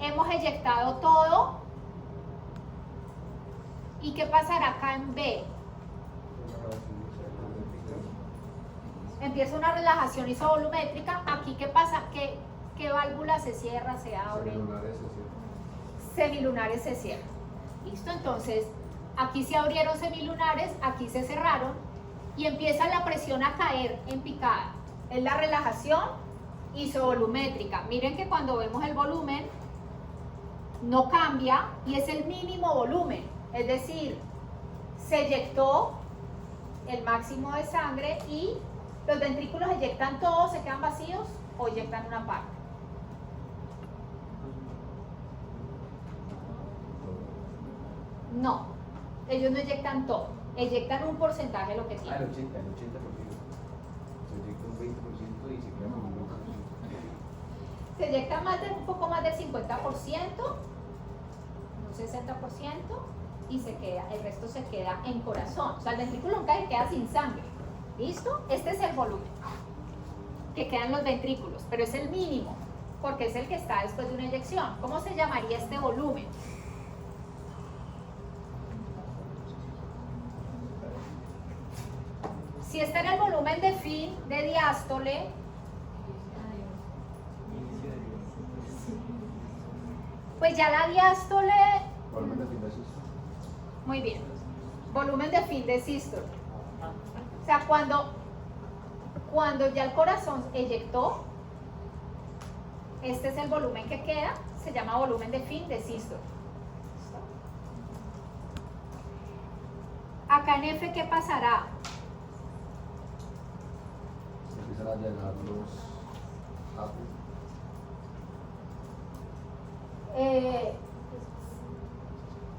Speaker 1: hemos eyectado todo. ¿Y qué pasará acá en B? Empieza una relajación isovolumétrica. Aquí, ¿qué pasa? ¿Qué válvula se cierra, se abre? Semilunares se cierran. ¿Listo? Entonces, aquí se abrieron semilunares, aquí se cerraron y empieza la presión a caer en picada. Es la relajación isovolumétrica. Miren que cuando vemos el volumen no cambia y es el mínimo volumen. Es decir, se eyectó el máximo de sangre y los ventrículos eyectan todo, se quedan vacíos o eyectan una parte. No, ellos no eyectan todo, eyectan un porcentaje de lo que
Speaker 3: Ah,
Speaker 1: tienen.
Speaker 3: el 80%. Se eyecta un 20% y se queda con un 20%.
Speaker 1: Se eyecta un poco más del 50%, un 60%, y el resto se queda en corazón. O sea, el ventrículo nunca se queda sin sangre. ¿Listo? Este es el volumen que quedan los ventrículos, pero es el mínimo, porque es el que está después de una eyección. ¿Cómo se llamaría este volumen? Si este era el volumen de fin de diástole, pues ya la diástole,
Speaker 4: Volumen de fin de sístole.
Speaker 1: muy bien, volumen de fin de sístole. O sea, cuando ya el corazón eyectó, este es el volumen que queda, se llama volumen de fin de sístole. Acá en F, ¿qué pasará?
Speaker 4: Se empiezan a llenar los atrios.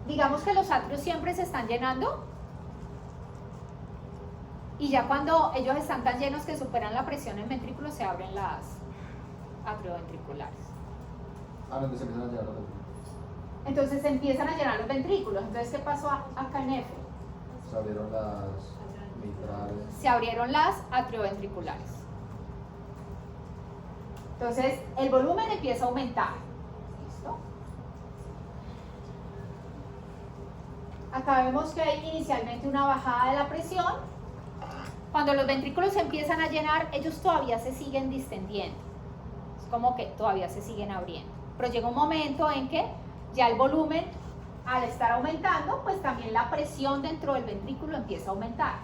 Speaker 1: Digamos que los atrios siempre se están llenando y ya cuando ellos están tan llenos que superan la presión en ventrículos se abren las atrioventriculares.
Speaker 4: Donde se empiezan a llenar los ventrículos.
Speaker 1: Entonces se empiezan a llenar los ventrículos. Entonces, ¿qué pasó acá en F?
Speaker 4: Se abrieron las mitrales.
Speaker 1: Se abrieron las atrioventriculares. Entonces el volumen empieza a aumentar. ¿Listo? Acá vemos que hay inicialmente una bajada de la presión. Cuando los ventrículos se empiezan a llenar, ellos todavía se siguen distendiendo. Es como que todavía se siguen abriendo. Pero llega un momento en que ya el volumen, al estar aumentando, pues también la presión dentro del ventrículo empieza a aumentar.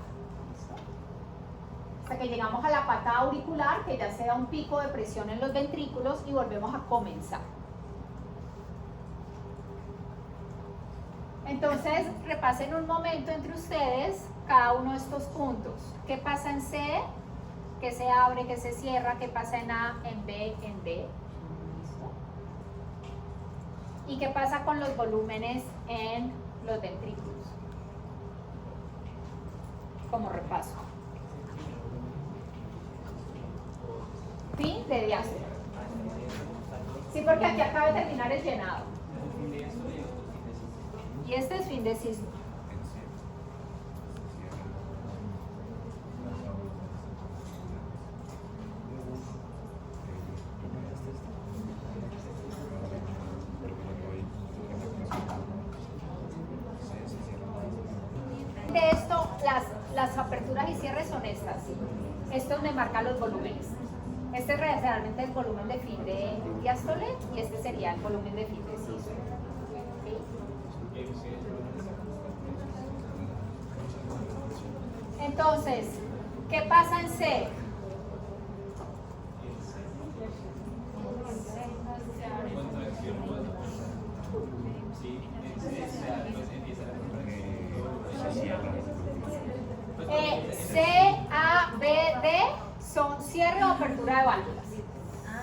Speaker 1: ¿Listo? Hasta que llegamos a la pata auricular, que ya se da un pico de presión en los ventrículos y volvemos a comenzar. Entonces, repasen un momento entre ustedes cada uno de estos puntos. ¿Qué pasa en C? ¿Qué se abre, qué se cierra? ¿Qué pasa en A, en B, en D? ¿Listo? ¿Y qué pasa con los volúmenes en los ventrículos? Como repaso. Fin de diástole. Sí, porque aquí acaba de terminar el llenado. Y este es fin de sístole. De esto, las aperturas y cierres son estas. Esto es donde marca los volúmenes. Este es realmente el volumen de fin de diástole y este sería el volumen de fin de sístole. ¿Sí? Entonces, ¿qué pasa en C? C, A, B, D son cierre o apertura de válvulas.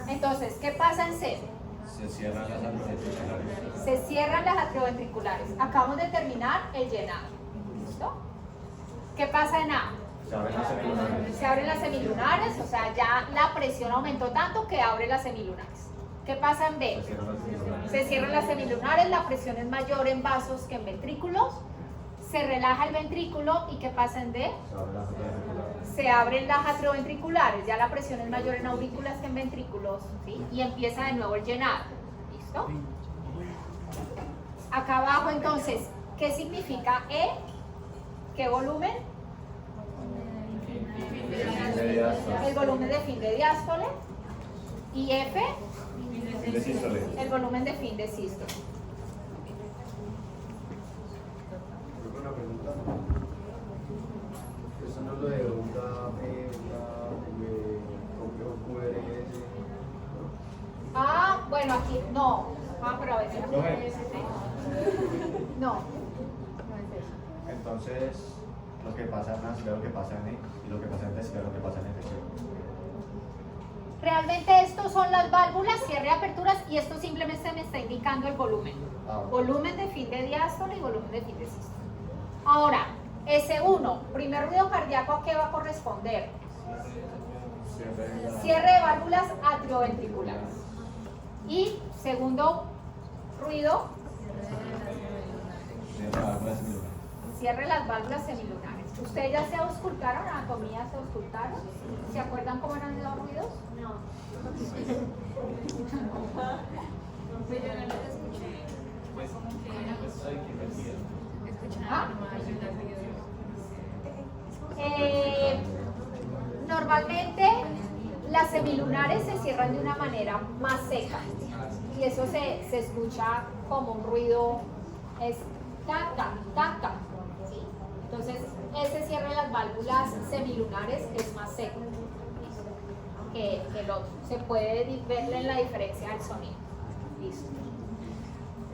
Speaker 1: Entonces, ¿qué pasa en C?
Speaker 3: Se cierran las atrioventriculares.
Speaker 1: Se cierran las atrioventriculares. Acabamos de terminar el llenado. ¿Listo? ¿Qué pasa en A?
Speaker 4: Se abren las semilunares.
Speaker 1: Se abren las semilunares, o sea, ya la presión aumentó tanto que abre las semilunares. ¿Qué pasa en B?
Speaker 4: Se cierran las semilunares.
Speaker 1: Se cierran las semilunares, la presión es mayor en vasos que en ventrículos. Se relaja el ventrículo y ¿qué pasa en D?
Speaker 4: Se abren las atrioventriculares.
Speaker 1: Se abren las atrioventriculares, ya la presión es mayor en aurículas que en ventrículos, ¿sí? Y empieza de nuevo el llenado. ¿Listo? Acá abajo entonces, ¿qué significa E? ¿Qué volumen? El volumen de fin de diástole. Y F,
Speaker 3: De sístole.
Speaker 1: el volumen de fin de sístole.
Speaker 4: Una pregunta. Eso no es lo de onda complejo QRS.
Speaker 1: Ah, bueno, aquí no. Ah, pero a veces
Speaker 3: No es.
Speaker 1: no. No es eso.
Speaker 4: Entonces, lo que pasa en A sería lo que pasa en E, y lo que pasa en D sería lo que pasa en F.
Speaker 1: Realmente estos son las válvulas, cierre y aperturas, y esto simplemente me está indicando el volumen. Volumen de fin de diástole y volumen de fin de sístole. Ahora, S1, primer ruido cardíaco, ¿a qué va a corresponder? Cierre de válvulas atrioventriculares. Y segundo ruido, cierre las válvulas semilunares. ¿Ustedes ya se auscultaron? ¿Anatomía se auscultaron? ¿Se acuerdan cómo eran los ruidos?
Speaker 5: No.
Speaker 6: Pues yo no lo escuché.
Speaker 2: Pues,
Speaker 6: Como que era
Speaker 2: ay, qué divertido.
Speaker 6: escuchar nomás y dar
Speaker 1: Normalmente las semilunares se cierran de una manera más seca y eso se escucha como un ruido, es taca, taca, ¿sí? Entonces ese cierre de las válvulas semilunares es más seco que el otro, se puede verle en la diferencia del sonido. Listo.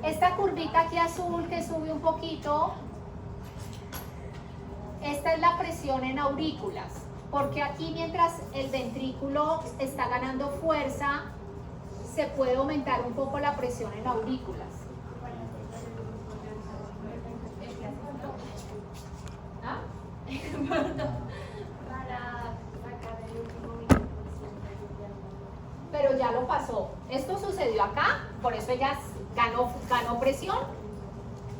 Speaker 1: Esta curvita aquí azul que sube un poquito, esta es la presión en aurículas, porque aquí mientras el ventrículo está ganando fuerza, se puede aumentar un poco la presión en aurículas. ¿Ah?
Speaker 5: Para sacar el último 20%
Speaker 1: Pero ya lo pasó. Esto sucedió acá, por eso ella ganó presión,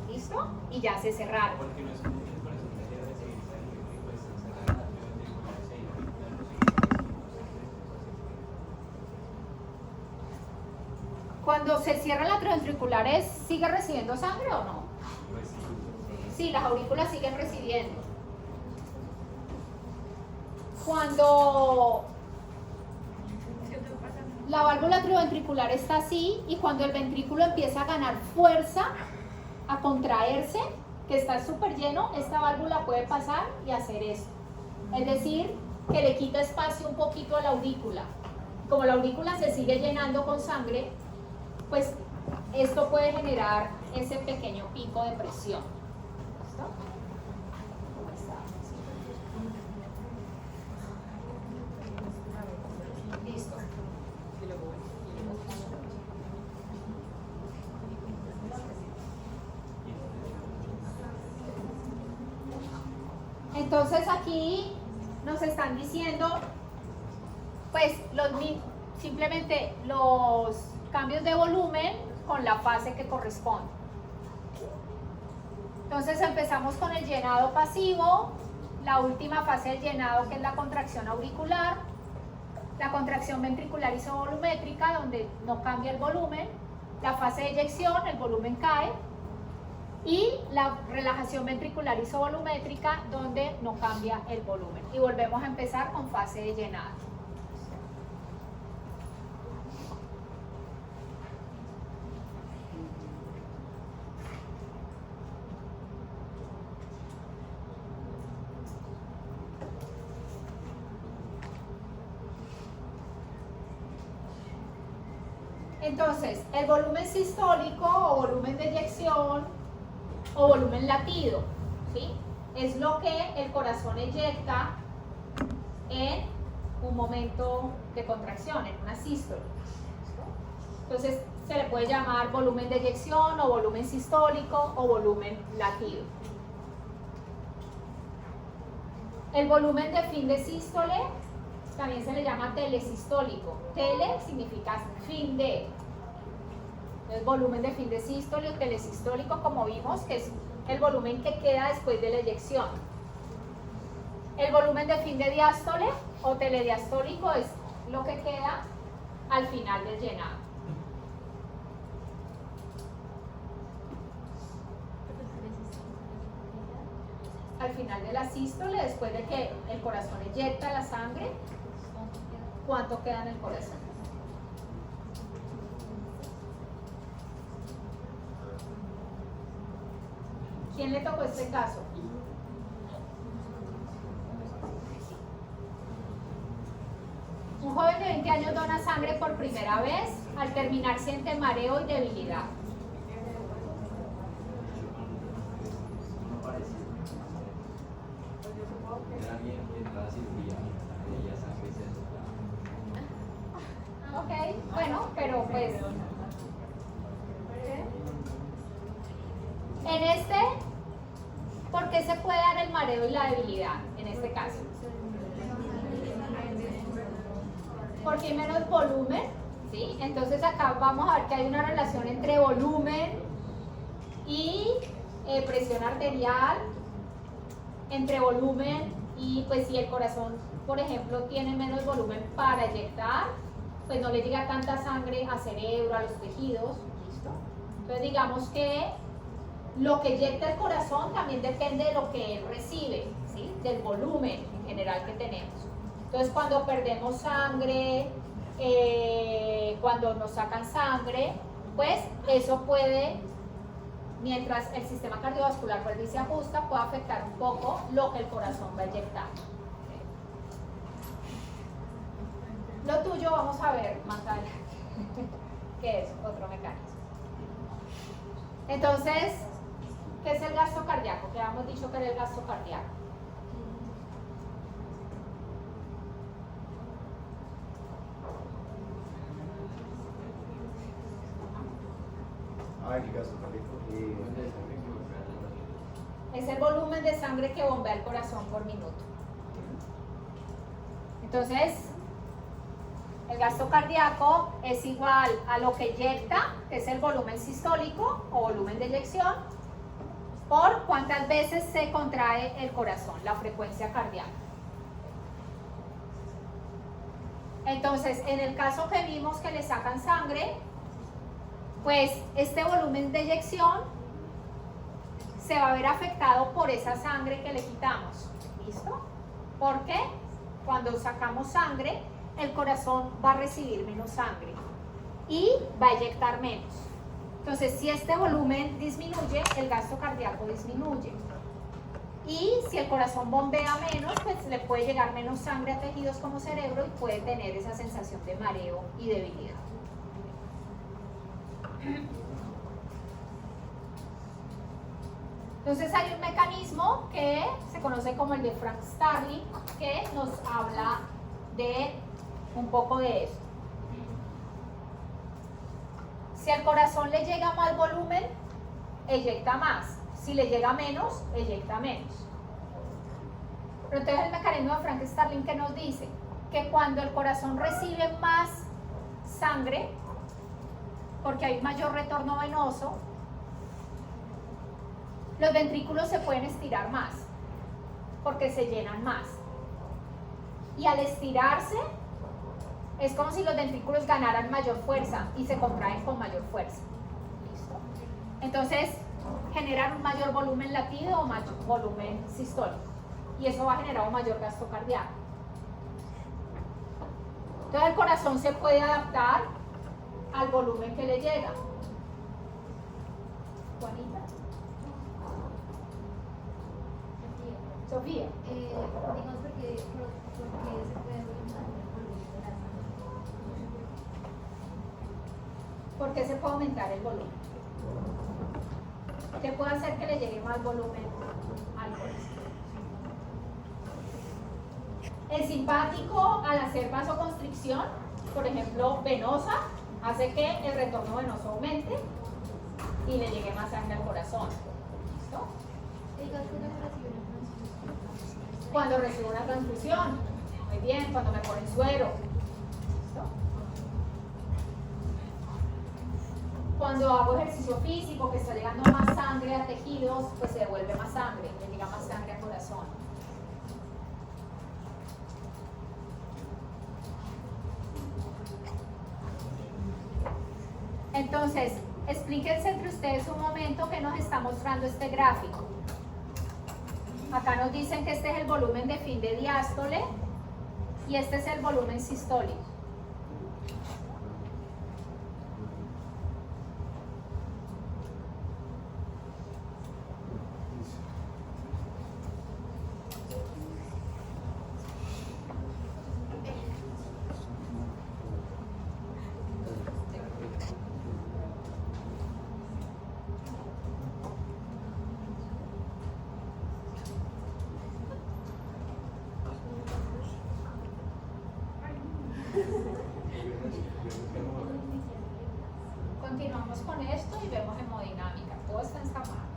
Speaker 1: ¿listo? Y ya se cerraron.
Speaker 2: Porque no es un corazón que debe recibir sangre, pues se cerran las atrioventriculares y ahí
Speaker 1: Cuando se cierran las atrioventriculares, ¿sigue recibiendo sangre o no?
Speaker 2: pues sí.
Speaker 1: Sí, las aurículas siguen recibiendo. Cuando la válvula atrioventricular está así y cuando el ventrículo empieza a ganar fuerza, a contraerse, que está súper lleno, esta válvula puede pasar y hacer esto. Es decir, que le quita espacio un poquito a la aurícula. Como la aurícula se sigue llenando con sangre, pues esto puede generar ese pequeño pico de presión. ¿Listo? ¿Cómo está? Listo. Entonces aquí nos están diciendo, pues simplemente los cambios de volumen con la fase que corresponde. Entonces empezamos con el llenado pasivo, la última fase del llenado que es la contracción auricular, la contracción ventricular isovolumétrica donde no cambia el volumen, la fase de eyección, el volumen cae, Y la relajación ventricular isovolumétrica, donde no cambia el volumen. Y volvemos a empezar con fase de llenado. Entonces, el volumen sistólico o volumen de eyección o volumen latido, ¿sí? Es lo que el corazón eyecta en un momento de contracción, en una sístole. Entonces, se le puede llamar volumen de eyección o volumen sistólico o volumen latido. El volumen de fin de sístole también se le llama telesistólico. Tele significa fin de. Entonces, volumen de fin de sístole o telesistólico, como vimos, que es el volumen que queda después de la eyección. El volumen de fin de diástole o telediastólico es lo que queda al final del llenado. Al final de la sístole, después de que el corazón eyecta la sangre, ¿cuánto queda en el corazón? ¿Quién le tocó este caso? Un joven de 20 años dona sangre por primera vez. Al terminar siente mareo y debilidad. Ok, bueno, pero pues en este, ¿por qué se puede dar el mareo y la debilidad en este caso? Porque hay menos volumen, ¿sí? Entonces acá vamos a ver que hay una relación entre volumen y presión arterial, entre volumen y pues si el corazón, por ejemplo, tiene menos volumen para eyectar, pues no le llega tanta sangre al cerebro, a los tejidos, ¿listo? Entonces digamos que lo que eyecta el corazón también depende de lo que él recibe, ¿sí? Del volumen en general que tenemos. Entonces cuando perdemos sangre, cuando nos sacan sangre, pues eso puede, mientras el sistema cardiovascular vuelve y se ajusta, puede afectar un poco lo que el corazón va a eyectar. Lo tuyo vamos a ver más adelante, que es otro mecanismo. Entonces, ¿qué es el gasto cardíaco? Que habíamos dicho que era el gasto cardíaco.
Speaker 3: El gasto cardíaco.
Speaker 1: Es el volumen de sangre que bombea el corazón por minuto. Entonces, el gasto cardíaco es igual a lo que eyecta, que es el volumen sistólico o volumen de eyección, por cuántas veces se contrae el corazón, la frecuencia cardíaca. Entonces, en el caso que vimos que le sacan sangre, pues este volumen de eyección se va a ver afectado por esa sangre que le quitamos. ¿Listo? Porque cuando sacamos sangre, el corazón va a recibir menos sangre y va a eyectar menos. Entonces, si este volumen disminuye, el gasto cardíaco disminuye. Y si el corazón bombea menos, pues le puede llegar menos sangre a tejidos como cerebro y puede tener esa sensación de mareo y debilidad. Entonces hay un mecanismo que se conoce como el de Frank Starling, que nos habla de un poco de eso. Si al corazón le llega más volumen, eyecta más. Si le llega menos, eyecta menos. Pero entonces el mecanismo de Frank Starling que nos dice que cuando el corazón recibe más sangre, porque hay mayor retorno venoso, los ventrículos se pueden estirar más, porque se llenan más. Y al estirarse, es como si los ventrículos ganaran mayor fuerza y se contraen con mayor fuerza. ¿Listo? Entonces, generar un mayor volumen latido o mayor volumen sistólico. Y eso va a generar un mayor gasto cardíaco. Entonces el corazón se puede adaptar al volumen que le llega. Juanita. Sofía.
Speaker 5: Digamos porque se puede aumentar el volumen de la sangre.
Speaker 1: ¿Por qué se puede aumentar el volumen? ¿Qué puede hacer que le llegue más volumen al corazón? El simpático, al hacer vasoconstricción, por ejemplo, venosa, hace que el retorno venoso aumente y le llegue más sangre al corazón. ¿Listo? Cuando recibo una transfusión, muy bien, cuando me ponen suero. ¿Listo? Cuando hago ejercicio físico, que está llegando más sangre a tejidos, pues se devuelve más sangre, le llega más sangre al corazón. Entonces, explíquense entre ustedes un momento que nos está mostrando este gráfico. Acá nos dicen que este es el volumen de fin de diástole y este es el volumen sistólico. Continuamos con esto y vemos hemodinámica. Todo está enscamado.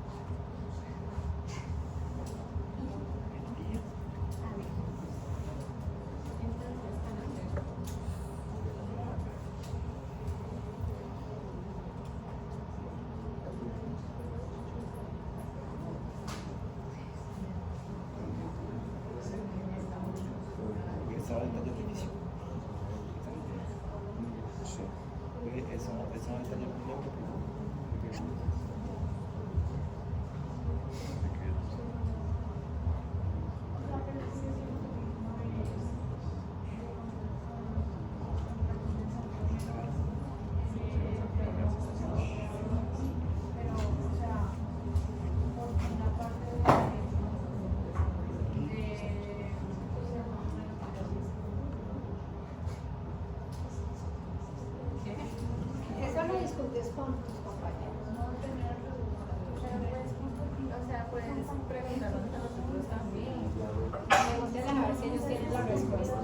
Speaker 3: Esa venta de definición. Sí. Esa venta de
Speaker 1: Eso lo discutes con tus compañeros.
Speaker 6: O sea, puedes preguntarnos a nosotros también.
Speaker 1: Pregúntenles a ver si ellos tienen la respuesta.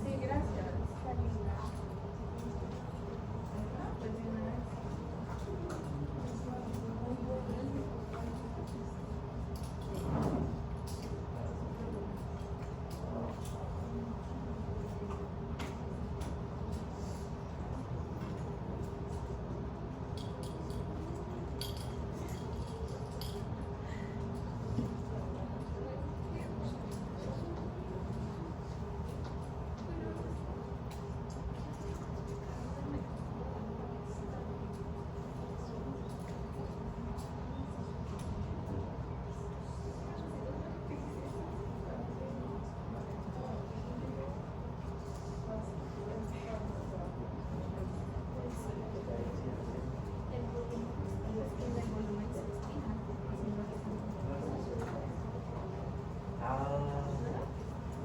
Speaker 6: Sí, gracias. Pues de una vez.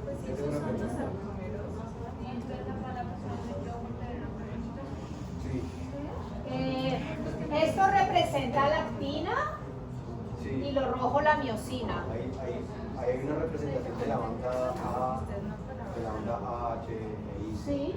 Speaker 6: Pues sí, esos son los números. Y entonces la palabra solamente yo voy a tener una pregunta.
Speaker 1: Esto representa la actina y
Speaker 4: Sí.
Speaker 1: lo rojo la miosina.
Speaker 4: Ahí hay una representación de la banda A, de la banda A, H, e I.
Speaker 1: Sí.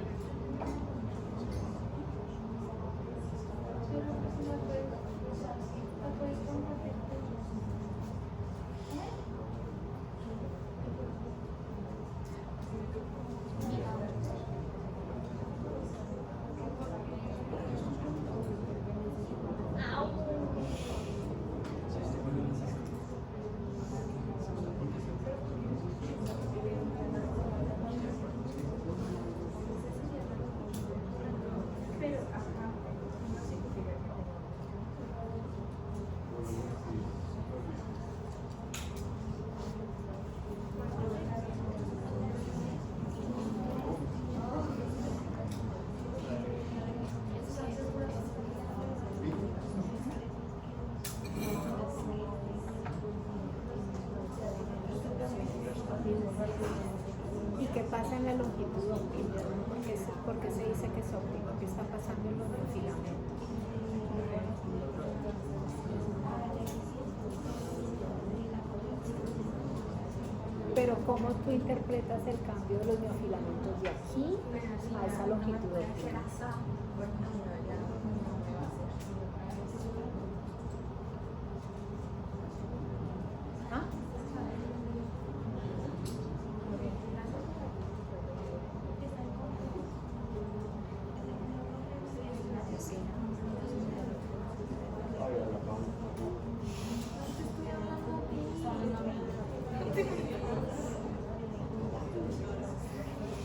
Speaker 7: qué pasa en la longitud óptima? ¿Por qué se dice que es óptima? ¿Qué está pasando en los filamentos? Pero ¿cómo tú interpretas el cambio de los miofilamentos de aquí a esa longitud óptima? ¿Ah?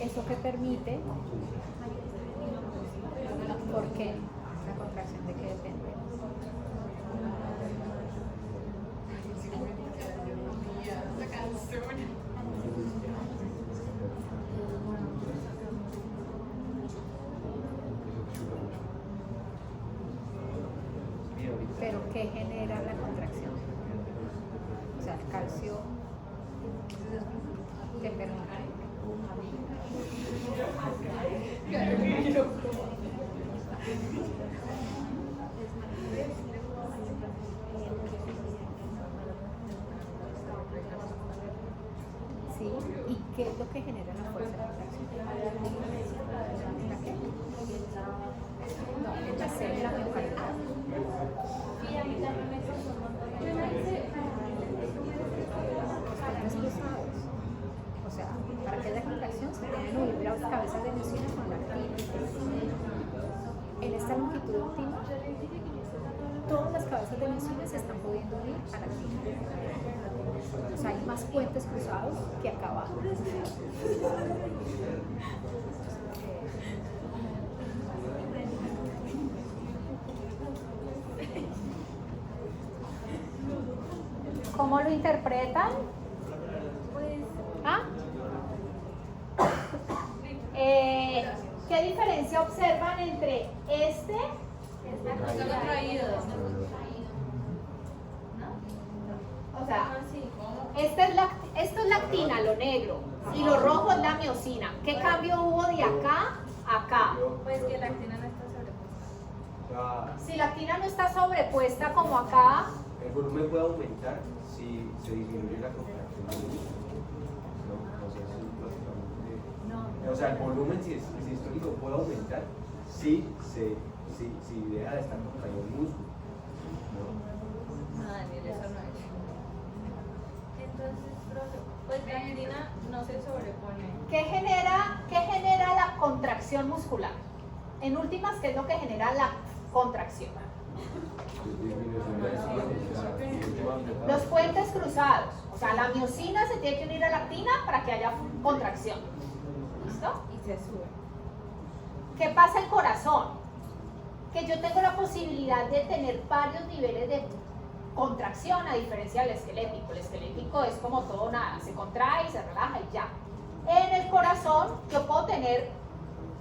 Speaker 7: ¿Eso qué permite? ¿Por qué? ¿La contracción de qué depende? ¿Pero qué genera la contracción? O sea, el calcio te permite. Sí, ¿y qué es lo que genera la fuerza de contracción? ¿La qué? No, en la célula miocardial. Los cruzados. O sea, para que haya contracción se deben unir las cabezas de miocina con la actina. En esta longitud óptima, todas las cabezas de miocina se están pudiendo unir a la actina. O sea, hay más puentes cruzados que acá abajo.
Speaker 1: ¿Cómo lo interpretan? ¿Ah? ¿Qué diferencia observan entre este?
Speaker 6: Está contraído.
Speaker 1: O sea, esto es la actina, lo negro, y lo rojo es la miocina. ¿Qué cambio hubo de acá a acá?
Speaker 6: Pues que la actina no está sobrepuesta.
Speaker 1: Si la actina no está sobrepuesta como acá,
Speaker 3: El volumen puede aumentar si se disminuye la contracción del músculo. No sé si básicamente. O sea, el volumen sistólico puede aumentar si deja de estar contraído el músculo. ¿No?
Speaker 6: No, Daniel, eso no es. Entonces, profe, pues la actina no se sobrepone.
Speaker 1: ¿qué genera la contracción muscular? En últimas, ¿qué es lo que genera la contracción? Los puentes cruzados. O sea, la miocina se tiene que unir a la actina para que haya contracción. ¿Listo?
Speaker 6: Y se sube.
Speaker 1: ¿Qué pasa en el corazón? Que yo tengo la posibilidad de tener varios niveles de contracción a diferencia del esquelético. El esquelético es como todo nada, se contrae, se relaja y ya. En el corazón yo puedo tener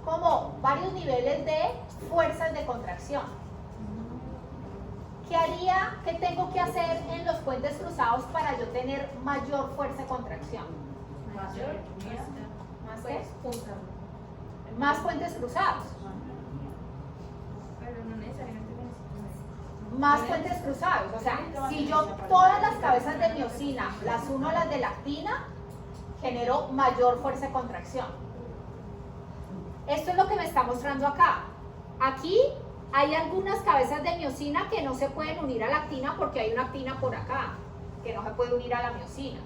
Speaker 1: como varios niveles de fuerzas de contracción. ¿Qué tengo que hacer en los puentes cruzados para yo tener mayor fuerza de contracción?
Speaker 6: Mayor.
Speaker 1: ¿Más qué?
Speaker 6: Punta.
Speaker 1: Más puentes cruzados.
Speaker 6: Pero no necesariamente necesito.
Speaker 1: Más puentes cruzados. O sea, si yo todas las cabezas de miocina las uno a las de la actina, genero mayor fuerza de contracción. Esto es lo que me está mostrando acá. Aquí hay algunas cabezas de miocina que no se pueden unir a la actina porque hay una actina por acá, que no se puede unir a la miocina.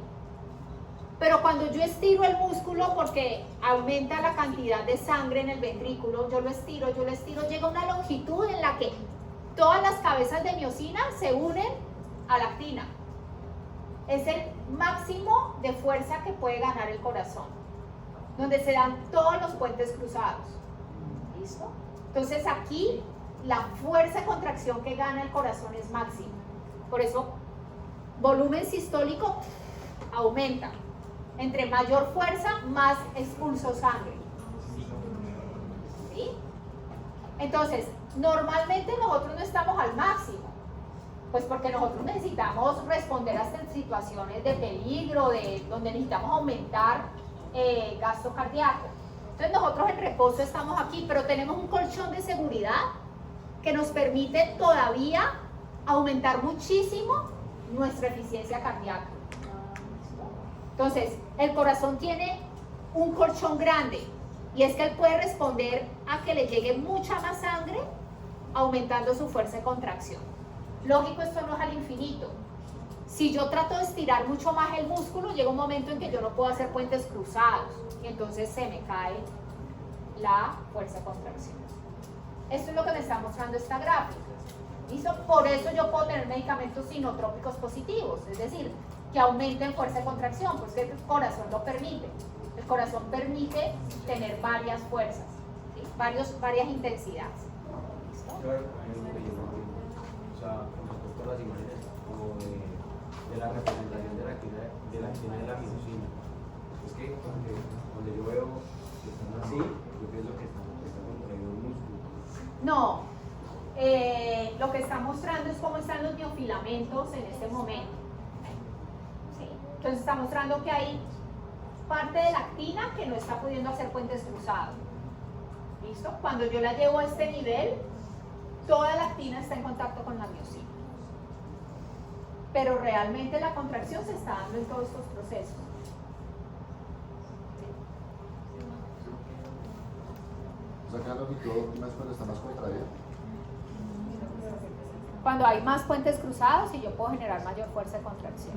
Speaker 1: Pero cuando yo estiro el músculo porque aumenta la cantidad de sangre en el ventrículo, yo lo estiro, llega a una longitud en la que todas las cabezas de miocina se unen a la actina. Es el máximo de fuerza que puede ganar el corazón, donde se dan todos los puentes cruzados. ¿Listo? Entonces aquí la fuerza de contracción que gana el corazón es máxima. Por eso, volumen sistólico aumenta. Entre mayor fuerza, más expulso sangre. ¿Sí? Entonces, normalmente nosotros no estamos al máximo, pues porque nosotros necesitamos responder a estas situaciones de peligro, donde necesitamos aumentar gasto cardíaco. Entonces nosotros en reposo estamos aquí, pero tenemos un colchón de seguridad que nos permite todavía aumentar muchísimo nuestra eficiencia cardíaca. Entonces, el corazón tiene un colchón grande y es que él puede responder a que le llegue mucha más sangre aumentando su fuerza de contracción. Lógico, esto no es al infinito. Si yo trato de estirar mucho más el músculo, llega un momento en que yo no puedo hacer puentes cruzados y entonces se me cae la fuerza de contracción. Esto es lo que me está mostrando esta gráfica. ¿Listo? Por eso yo puedo tener medicamentos sinotrópicos positivos, es decir, que aumenten fuerza de contracción, porque el corazón lo permite. El corazón permite tener varias fuerzas, ¿sí? Varias intensidades. ¿Listo?
Speaker 3: Claro, hay algo que yo no entiendo. O sea, con respecto a las imágenes como de la representación de la actina de la miocina. Es que cuando yo veo que están así, yo pienso que están contraídos el músculo.
Speaker 1: No, lo que está mostrando es cómo están los miofilamentos en este momento. ¿Sí? Entonces está mostrando que hay parte de la actina que no está pudiendo hacer puentes cruzados. ¿Listo? Cuando yo la llevo a este nivel, toda la actina está en contacto con la miocina. Pero realmente la contracción se está dando en todos estos procesos.
Speaker 4: O sea que la longitud óptima es cuando está más contraída.
Speaker 1: Cuando hay más puentes cruzados y yo puedo generar mayor fuerza de contracción.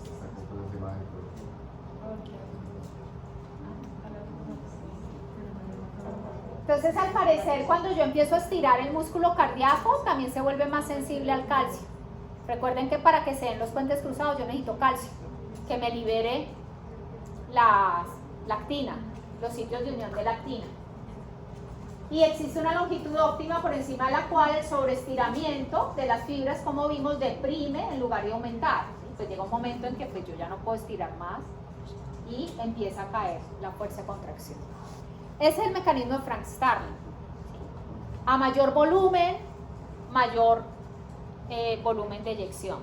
Speaker 4: Está como por encima del cuerpo.
Speaker 1: Entonces, al parecer, cuando yo empiezo a estirar el músculo cardíaco, también se vuelve más sensible al calcio. Recuerden que para que se den los puentes cruzados yo necesito calcio, que me libere la actina, los sitios de unión de la actina. Y existe una longitud óptima por encima de la cual el sobreestiramiento de las fibras, como vimos, deprime en lugar de aumentar. Pues llega un momento en que pues, yo ya no puedo estirar más y empieza a caer la fuerza de contracción. Ese es el mecanismo de Frank Starling. A mayor volumen, mayor volumen de eyección.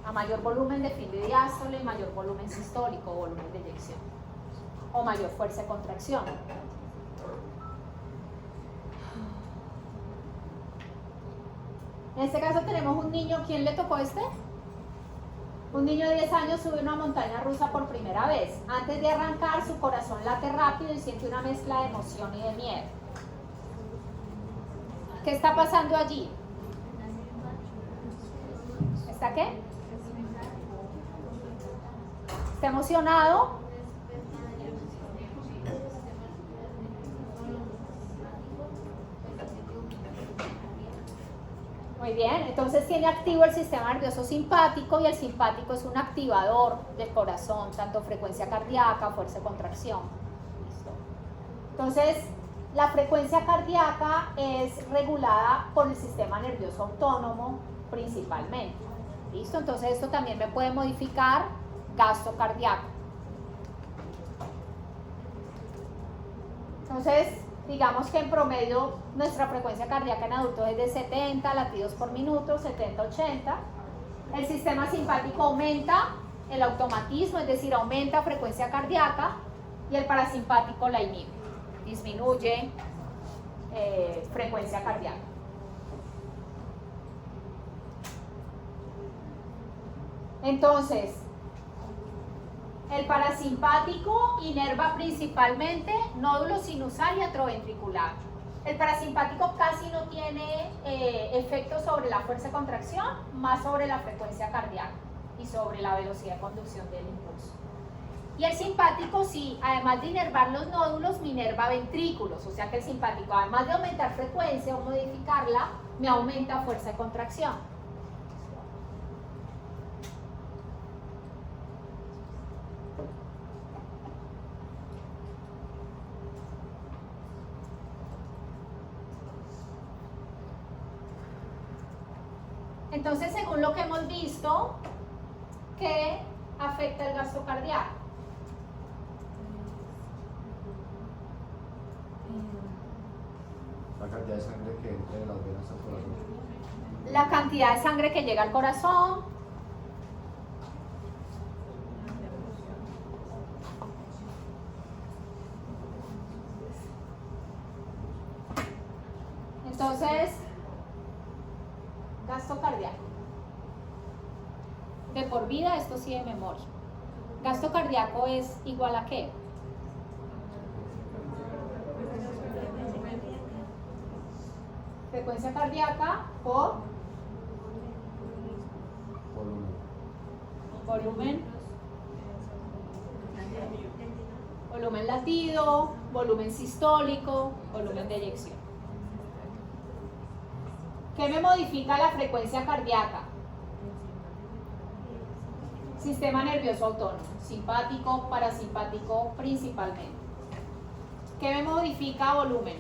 Speaker 1: A mayor volumen de filo y diástole, mayor volumen sistólico o volumen de eyección. O mayor fuerza de contracción. En este caso tenemos un niño, ¿quién le tocó este? Un niño de 10 años sube una montaña rusa por primera vez. Antes de arrancar, su corazón late rápido y siente una mezcla de emoción y de miedo. ¿Qué está pasando allí? ¿Está qué? ¿Está emocionado? Muy bien, entonces tiene activo el sistema nervioso simpático y el simpático es un activador del corazón, tanto frecuencia cardíaca, fuerza de contracción. ¿Listo? Entonces, la frecuencia cardíaca es regulada por el sistema nervioso autónomo principalmente. ¿Listo? Entonces esto también me puede modificar gasto cardíaco. Entonces, digamos que en promedio nuestra frecuencia cardíaca en adultos es de 70 latidos por minuto, 70-80. El sistema simpático aumenta el automatismo, es decir, aumenta frecuencia cardíaca, y el parasimpático la inhibe, disminuye frecuencia cardíaca. Entonces, el parasimpático inerva principalmente nódulo sinusal y atrioventricular. El parasimpático casi no tiene efecto sobre la fuerza de contracción, más sobre la frecuencia cardíaca y sobre la velocidad de conducción del impulso. Y el simpático sí, además de inervar los nódulos, me inerva ventrículos, o sea que el simpático, además de aumentar frecuencia o modificarla, me aumenta fuerza de contracción. Entonces, según lo que hemos visto, ¿qué afecta el gasto cardíaco?
Speaker 4: La cantidad de sangre que entra en las venas al corazón.
Speaker 1: La cantidad de sangre que llega al corazón. Entonces, gasto cardíaco. De por vida, esto sí de memoria. Gasto cardíaco es igual a ¿qué? Frecuencia cardíaca por volumen latido, volumen sistólico, volumen de eyección. ¿Qué me modifica la frecuencia cardíaca? Sistema nervioso autónomo, simpático, parasimpático principalmente. ¿Qué me modifica volumen?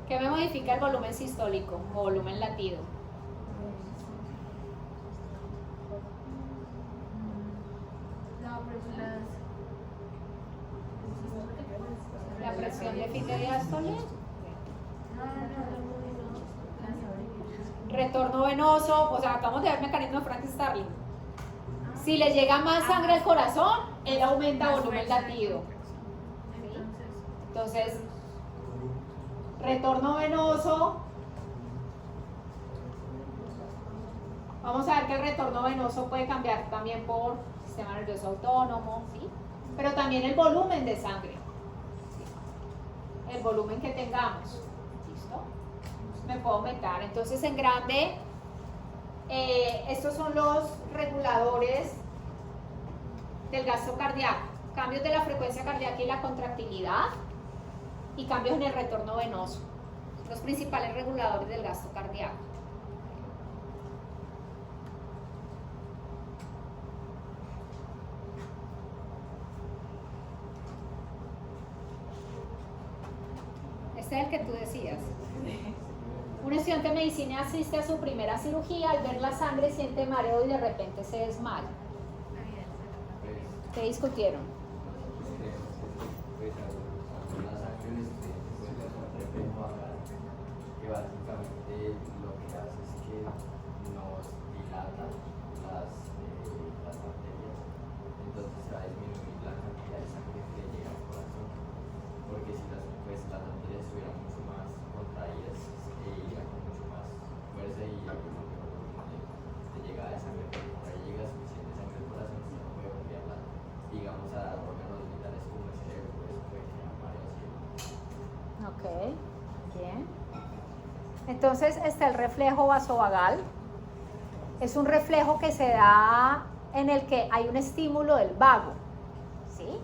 Speaker 1: ¿Qué me modifica el volumen sistólico o volumen latido? La presión de fin de diástole. Retorno venoso, o sea, acabamos de ver el mecanismo de Frank Starling. Si le llega más sangre al corazón, él aumenta volumen latido. Entonces, retorno venoso. Vamos a ver que el retorno venoso puede cambiar también por sistema nervioso autónomo, ¿sí? Pero también el volumen de sangre, ¿sí? El volumen que tengamos, ¿listo? Me puedo aumentar. Entonces, en grande, estos son los reguladores del gasto cardíaco. Cambios de la frecuencia cardíaca y la contractilidad y cambios en el retorno venoso. Los principales reguladores del gasto cardíaco. Este es el que tú decías. Un estudiante de medicina asiste a su primera cirugía, al ver la sangre siente mareo y de repente se desmaya. ¿Qué discutieron?
Speaker 8: Que básicamente lo que hace es que nos dilata las arterias, entonces se va a disminuir la cantidad de sangre que le llega al corazón, porque si las arterias estuvieran mucho más contraídas, iría con mucho más fuerza y mucho mejor volumen de llegada de sangre, porque por ahí llega suficiente sangre al corazón, usted no puede bombearla, digamos, a órganos vitales como el cerebro, por eso puede generar mareos.
Speaker 1: Ok, bien. Entonces está el reflejo vasovagal. Es un reflejo que se da en el que hay un estímulo del vago, ¿sí?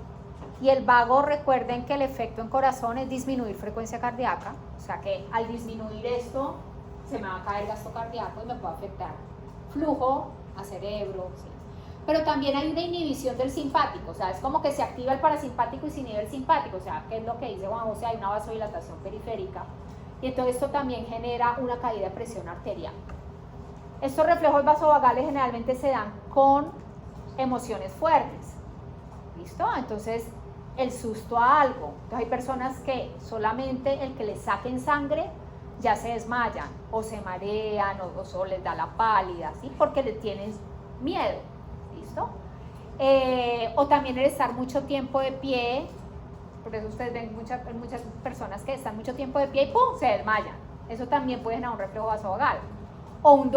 Speaker 1: Y el vago, recuerden que el efecto en corazón es disminuir frecuencia cardíaca, o sea que al disminuir esto se me va a caer el gasto cardíaco y me puede afectar flujo a cerebro, ¿sí? Pero también hay una inhibición del simpático, o sea, es como que se activa el parasimpático y se inhibe el simpático, o sea, ¿qué es lo que dice Juan José? Hay una vasodilatación periférica. Y entonces esto también genera una caída de presión arterial. Estos reflejos vasovagales generalmente se dan con emociones fuertes. ¿Listo? Entonces, el susto a algo. Entonces hay personas que solamente el que les saquen sangre ya se desmayan, o se marean, o les da la pálida, ¿sí? Porque le tienen miedo. ¿Listo? O también el estar mucho tiempo de pie. Por eso ustedes ven muchas personas que están mucho tiempo de pie y ¡pum!, se desmayan. Eso también puede generar un reflejo vasovagal. O un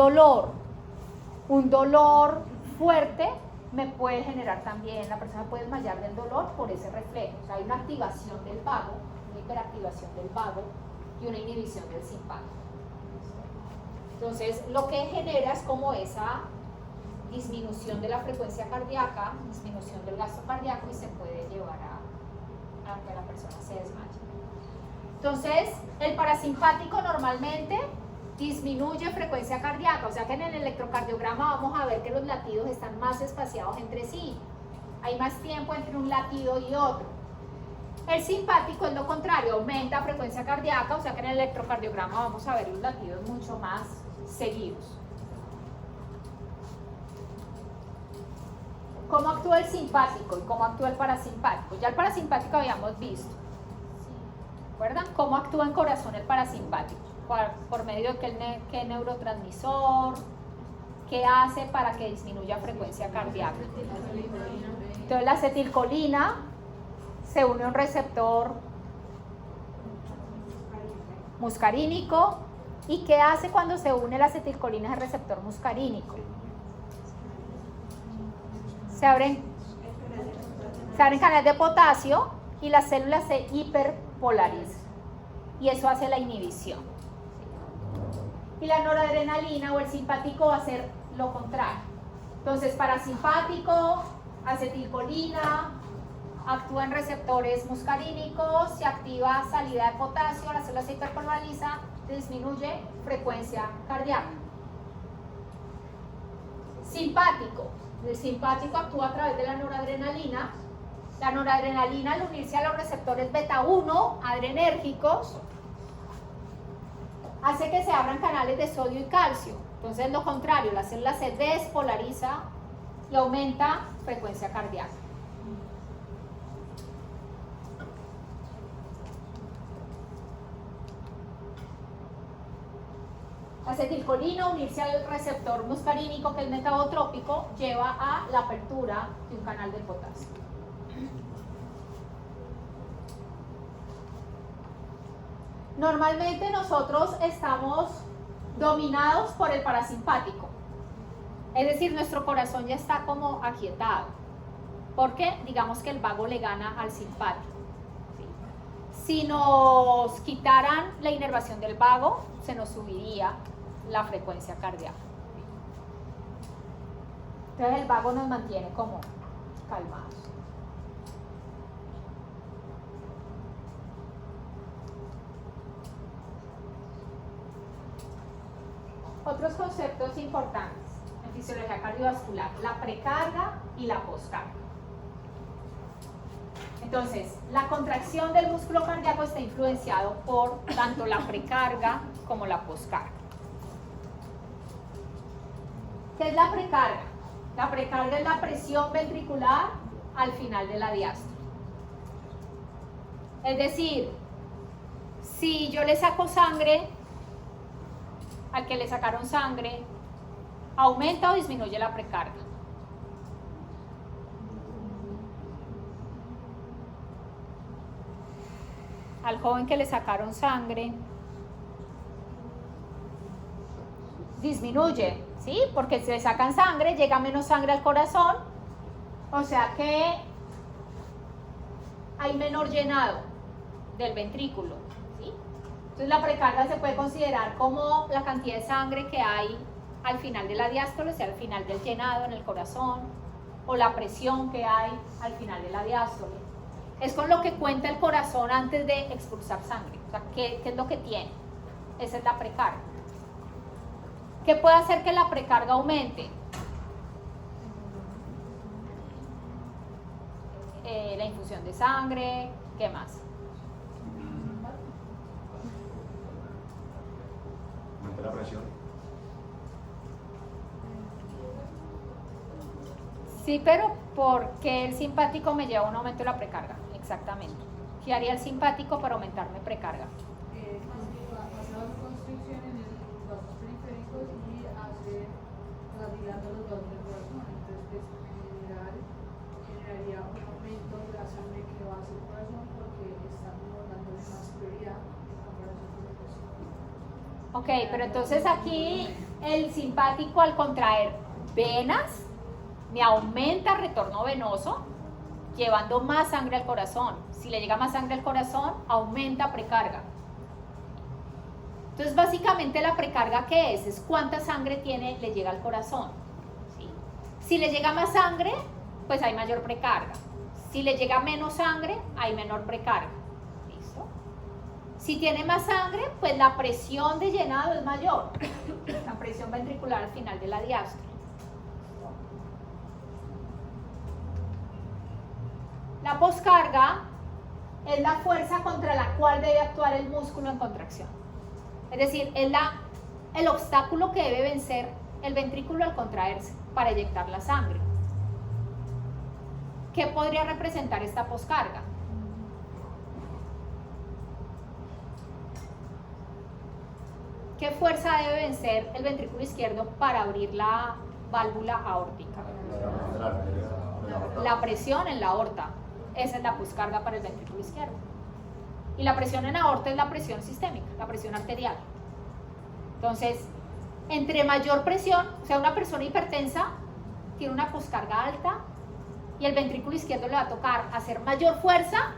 Speaker 1: dolor fuerte me puede generar también, la persona puede desmayar del dolor por ese reflejo. O sea, hay una activación del vago, una hiperactivación del vago y una inhibición del simpático. Entonces, lo que genera es como esa disminución de la frecuencia cardíaca, disminución del gasto cardíaco y se puede llevar a que la persona se desmaye. Entonces, el parasimpático normalmente disminuye frecuencia cardíaca, o sea que en el electrocardiograma vamos a ver que los latidos están más espaciados entre sí. Hay más tiempo entre un latido y otro. El simpático es lo contrario, aumenta frecuencia cardíaca, o sea que en el electrocardiograma vamos a ver los latidos mucho más seguidos. ¿Cómo actúa el simpático y cómo actúa el parasimpático? Ya el parasimpático habíamos visto. ¿Recuerdan? ¿Cómo actúa en corazón el parasimpático? Por medio de qué neurotransmisor, qué hace para que disminuya frecuencia cardíaca. Entonces la acetilcolina se une un receptor muscarínico. ¿Y qué hace cuando se une la acetilcolina al receptor muscarínico? Se abren canales de potasio y las células se hiperpolarizan. Y eso hace la inhibición. Y la noradrenalina o el simpático va a hacer lo contrario. Entonces, parasimpático, acetilcolina, actúa en receptores muscarínicos, se activa salida de potasio, la célula se hiperpolariza, disminuye frecuencia cardíaca. Simpático. El simpático actúa a través de la noradrenalina. La noradrenalina, al unirse a los receptores beta 1 adrenérgicos, hace que se abran canales de sodio y calcio. Entonces, lo contrario, la célula se despolariza y aumenta frecuencia cardíaca. La acetilcolina, unirse al receptor muscarínico, que es metabotrópico, lleva a la apertura de un canal de potasio. Normalmente nosotros estamos dominados por el parasimpático. Es decir, nuestro corazón ya está como aquietado. Porque digamos que el vago le gana al simpático. Si nos quitaran la inervación del vago, se nos subiría la frecuencia cardíaca. Entonces el vago nos mantiene como calmados. Otros conceptos importantes en fisiología cardiovascular: la precarga y la poscarga. Entonces, la contracción del músculo cardíaco está influenciado por tanto la precarga como la poscarga. ¿Qué es la precarga? La precarga es la presión ventricular al final de la diástole. Es decir, si yo le saco sangre al que le sacaron sangre, ¿aumenta o disminuye la precarga? Al joven que le sacaron sangre, disminuye, ¿sí? Porque si le sacan sangre, llega menos sangre al corazón, o sea que hay menor llenado del ventrículo, ¿sí? Entonces la precarga se puede considerar como la cantidad de sangre que hay al final de la diástole, o sea, al final del llenado en el corazón, o la presión que hay al final de la diástole. Es con lo que cuenta el corazón antes de expulsar sangre. O sea, ¿qué es lo que tiene? Esa es la precarga. ¿Qué puede hacer que la precarga aumente? La infusión de sangre, ¿qué más?
Speaker 4: Aumenta la presión.
Speaker 1: Sí, pero ¿por qué el simpático me lleva a un aumento de la precarga? Exactamente. ¿Qué haría el simpático para aumentarme precarga?
Speaker 6: Hace vasoconstricción en los vasos periféricos y hace dilata los vasos del corazón. Entonces, generaría un aumento de la sangre que va hacia el corazón porque estamos dándole más prioridad en comparación con el corazón.
Speaker 1: Ok, pero entonces aquí el simpático, al contraer venas, me aumenta el retorno venoso, llevando más sangre al corazón. Si le llega más sangre al corazón, aumenta precarga. Entonces, básicamente la precarga, ¿qué es? Es cuánta sangre le llega al corazón. ¿Sí? Si le llega más sangre, pues hay mayor precarga. Si le llega menos sangre, hay menor precarga. ¿Listo? Si tiene más sangre, pues la presión de llenado es mayor. La presión ventricular al final de la diástole. La poscarga es la fuerza contra la cual debe actuar el músculo en contracción. Es decir, es el obstáculo que debe vencer el ventrículo al contraerse para eyectar la sangre. ¿Qué podría representar esta poscarga? ¿Qué fuerza debe vencer el ventrículo izquierdo para abrir la válvula aórtica? La presión en la aorta. esa es la pluscarga para el ventrículo izquierdo. Y la presión en aorta es la presión sistémica, la presión arterial. Entonces, entre mayor presión, o sea, una persona hipertensa tiene una pluscarga alta y el ventrículo izquierdo le va a tocar hacer mayor fuerza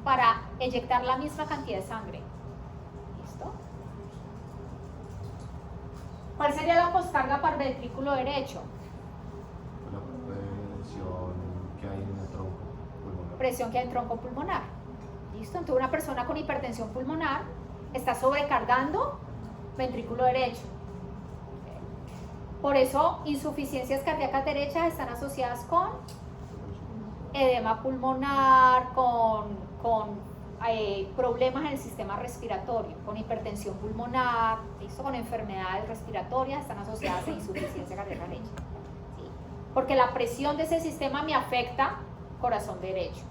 Speaker 1: para eyectar la misma cantidad de sangre. ¿Listo? ¿Cuál sería la pluscarga para el ventrículo derecho?
Speaker 4: La presión que hay en el tronco pulmonar.
Speaker 1: Presión que hay en el tronco pulmonar. ¿Listo? Entonces una persona con hipertensión pulmonar está sobrecargando ventrículo derecho. Por eso insuficiencias cardíacas derechas están asociadas con edema pulmonar, con problemas en el sistema respiratorio, con hipertensión pulmonar, ¿listo? Con enfermedades respiratorias están asociadas a insuficiencia cardíaca derecha. ¿Sí? Porque la presión de ese sistema me afecta corazón derecho.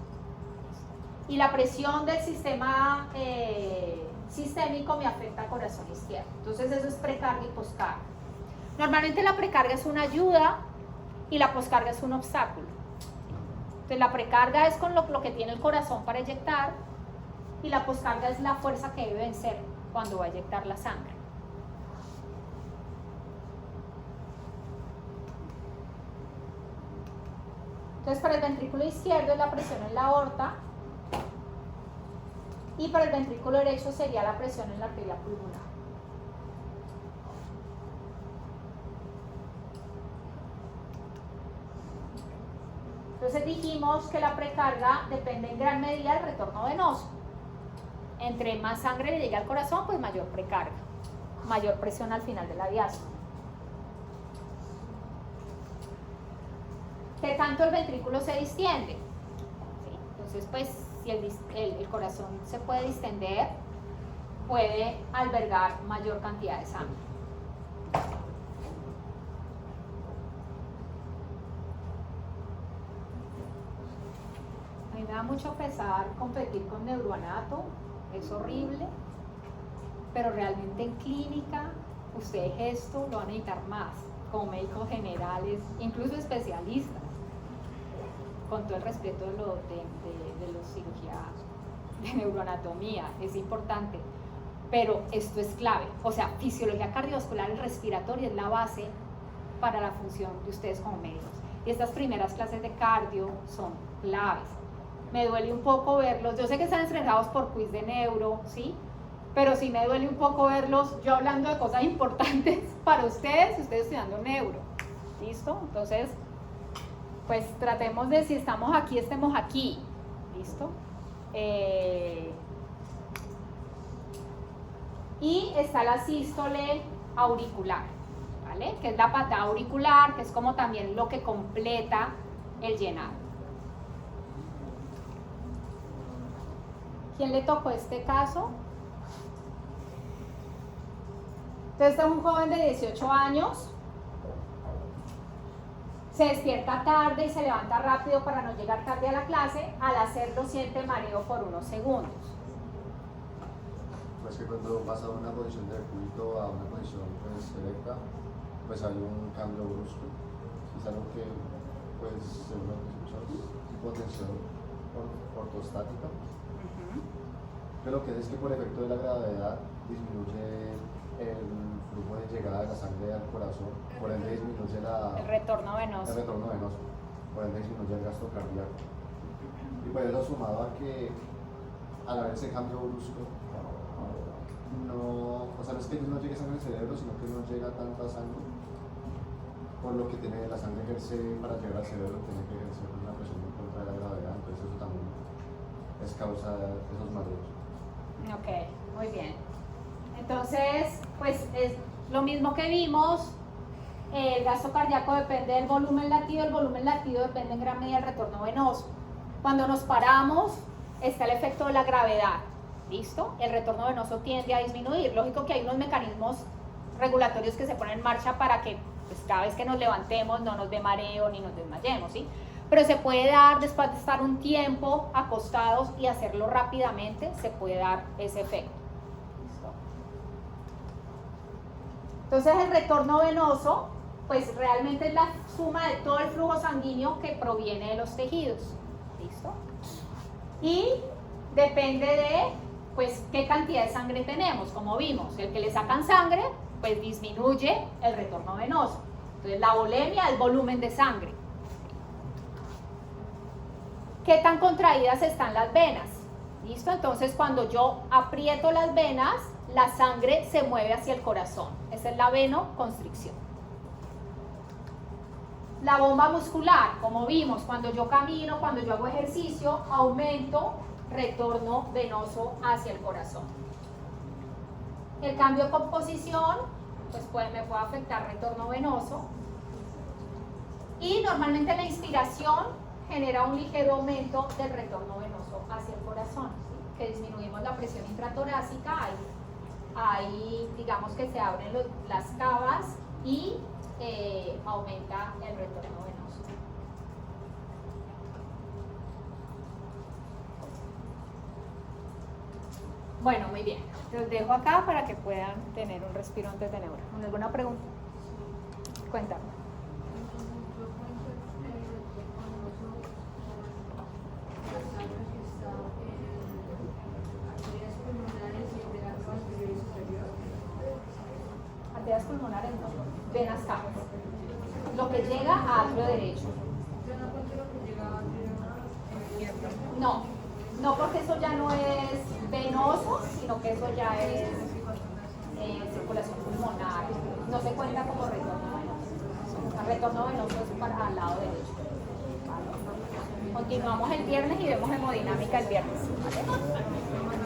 Speaker 1: Y la presión del sistema sistémico me afecta corazón izquierdo. Entonces eso es precarga y poscarga. Normalmente la precarga es una ayuda y la poscarga es un obstáculo. Entonces la precarga es con lo que tiene el corazón para eyectar y la poscarga es la fuerza que debe vencer cuando va a eyectar la sangre. Entonces para el ventrículo izquierdo es la presión en la aorta y para el ventrículo derecho sería la presión en la arteria pulmonar. Entonces dijimos que la precarga depende en gran medida del retorno venoso. Entre más sangre le llegue al corazón, pues mayor precarga, mayor presión al final de la diástole. ¿Qué tanto el ventrículo se distiende? ¿Sí? Entonces, pues, si el corazón se puede distender, puede albergar mayor cantidad de sangre. A mí me da mucho pesar competir con neuroanato, es horrible, pero realmente en clínica ustedes esto lo van a necesitar más, como médicos generales, incluso especialistas, con todo el respeto de los cirugías de neuroanatomía, es importante, pero esto es clave. O sea, fisiología cardiovascular y respiratoria es la base para la función de ustedes como médicos. Y estas primeras clases de cardio son claves. Me duele un poco verlos, yo sé que están estresados por quiz de neuro, ¿sí? Pero sí me duele un poco verlos yo hablando de cosas importantes para ustedes estudiando neuro, ¿listo? Entonces, pues tratemos de, si estamos aquí, estemos aquí, ¿listo? Y está la sístole auricular, ¿vale? Que es la patada auricular, que es como también lo que completa el llenado. ¿Quién le tocó este caso? Entonces, este es un joven de 18 años, se despierta tarde y se levanta rápido para no llegar tarde a la clase. Al hacerlo siente mareo por unos segundos.
Speaker 4: Pues que cuando pasa de una posición de cúbito a una posición pues, erecta, pues hay un cambio brusco. Es algo que, pues, según lo que escuchamos, tipo tensión ortostática. Pero lo que es que por efecto de la gravedad disminuye el flujo de llegada de la sangre al corazón, por ende disminuye
Speaker 1: el retorno venoso.
Speaker 4: Por ende disminuye el gasto cardíaco. Y por eso sumado a que al haber ese cambio brusco, no es que no llegue sangre al cerebro, sino que no llega tanta sangre, por lo que tiene la sangre ejerce para llegar al cerebro, tiene que ejercer una presión en contra de la gravedad, entonces eso también es causa de esos mareos.
Speaker 1: Ok, muy bien. Entonces, pues es lo mismo que vimos, el gasto cardíaco depende del volumen latido, el volumen latido depende en gran medida del retorno venoso. Cuando nos paramos, está el efecto de la gravedad, ¿listo? El retorno venoso tiende a disminuir. Lógico que hay unos mecanismos regulatorios que se ponen en marcha para que pues, cada vez que nos levantemos no nos dé mareo ni nos desmayemos, ¿sí? Pero se puede dar, después de estar un tiempo acostados y hacerlo rápidamente, se puede dar ese efecto. ¿Listo? Entonces el retorno venoso, pues realmente es la suma de todo el flujo sanguíneo que proviene de los tejidos. ¿Listo? Y depende de, pues, qué cantidad de sangre tenemos. Como vimos, el que le sacan sangre, pues disminuye el retorno venoso. Entonces, la volemia es volumen de sangre. ¿Qué tan contraídas están las venas? ¿Listo? Entonces, cuando yo aprieto las venas, la sangre se mueve hacia el corazón. Esa es la venoconstricción. La bomba muscular, como vimos, cuando yo camino, cuando yo hago ejercicio, aumento retorno venoso hacia el corazón. El cambio de composición, pues me puede afectar retorno venoso. Y normalmente la inspiración genera un ligero aumento del retorno venoso hacia el corazón, ¿sí? Que disminuimos la presión intratorácica, ahí digamos que se abren las cavas y aumenta el retorno venoso. Bueno, muy bien. Los dejo acá para que puedan tener un respiro antes de neura. ¿Alguna pregunta? Cuéntame. Arterias pulmonares no, venas cavas. Lo que llega a atrio derecho. No, no, porque eso ya no es venoso, sino que eso ya es circulación pulmonar. No se cuenta como retorno venoso. El retorno venoso es para al lado derecho. ¿Vale? Continuamos el viernes y vemos hemodinámica el viernes. ¿Vale?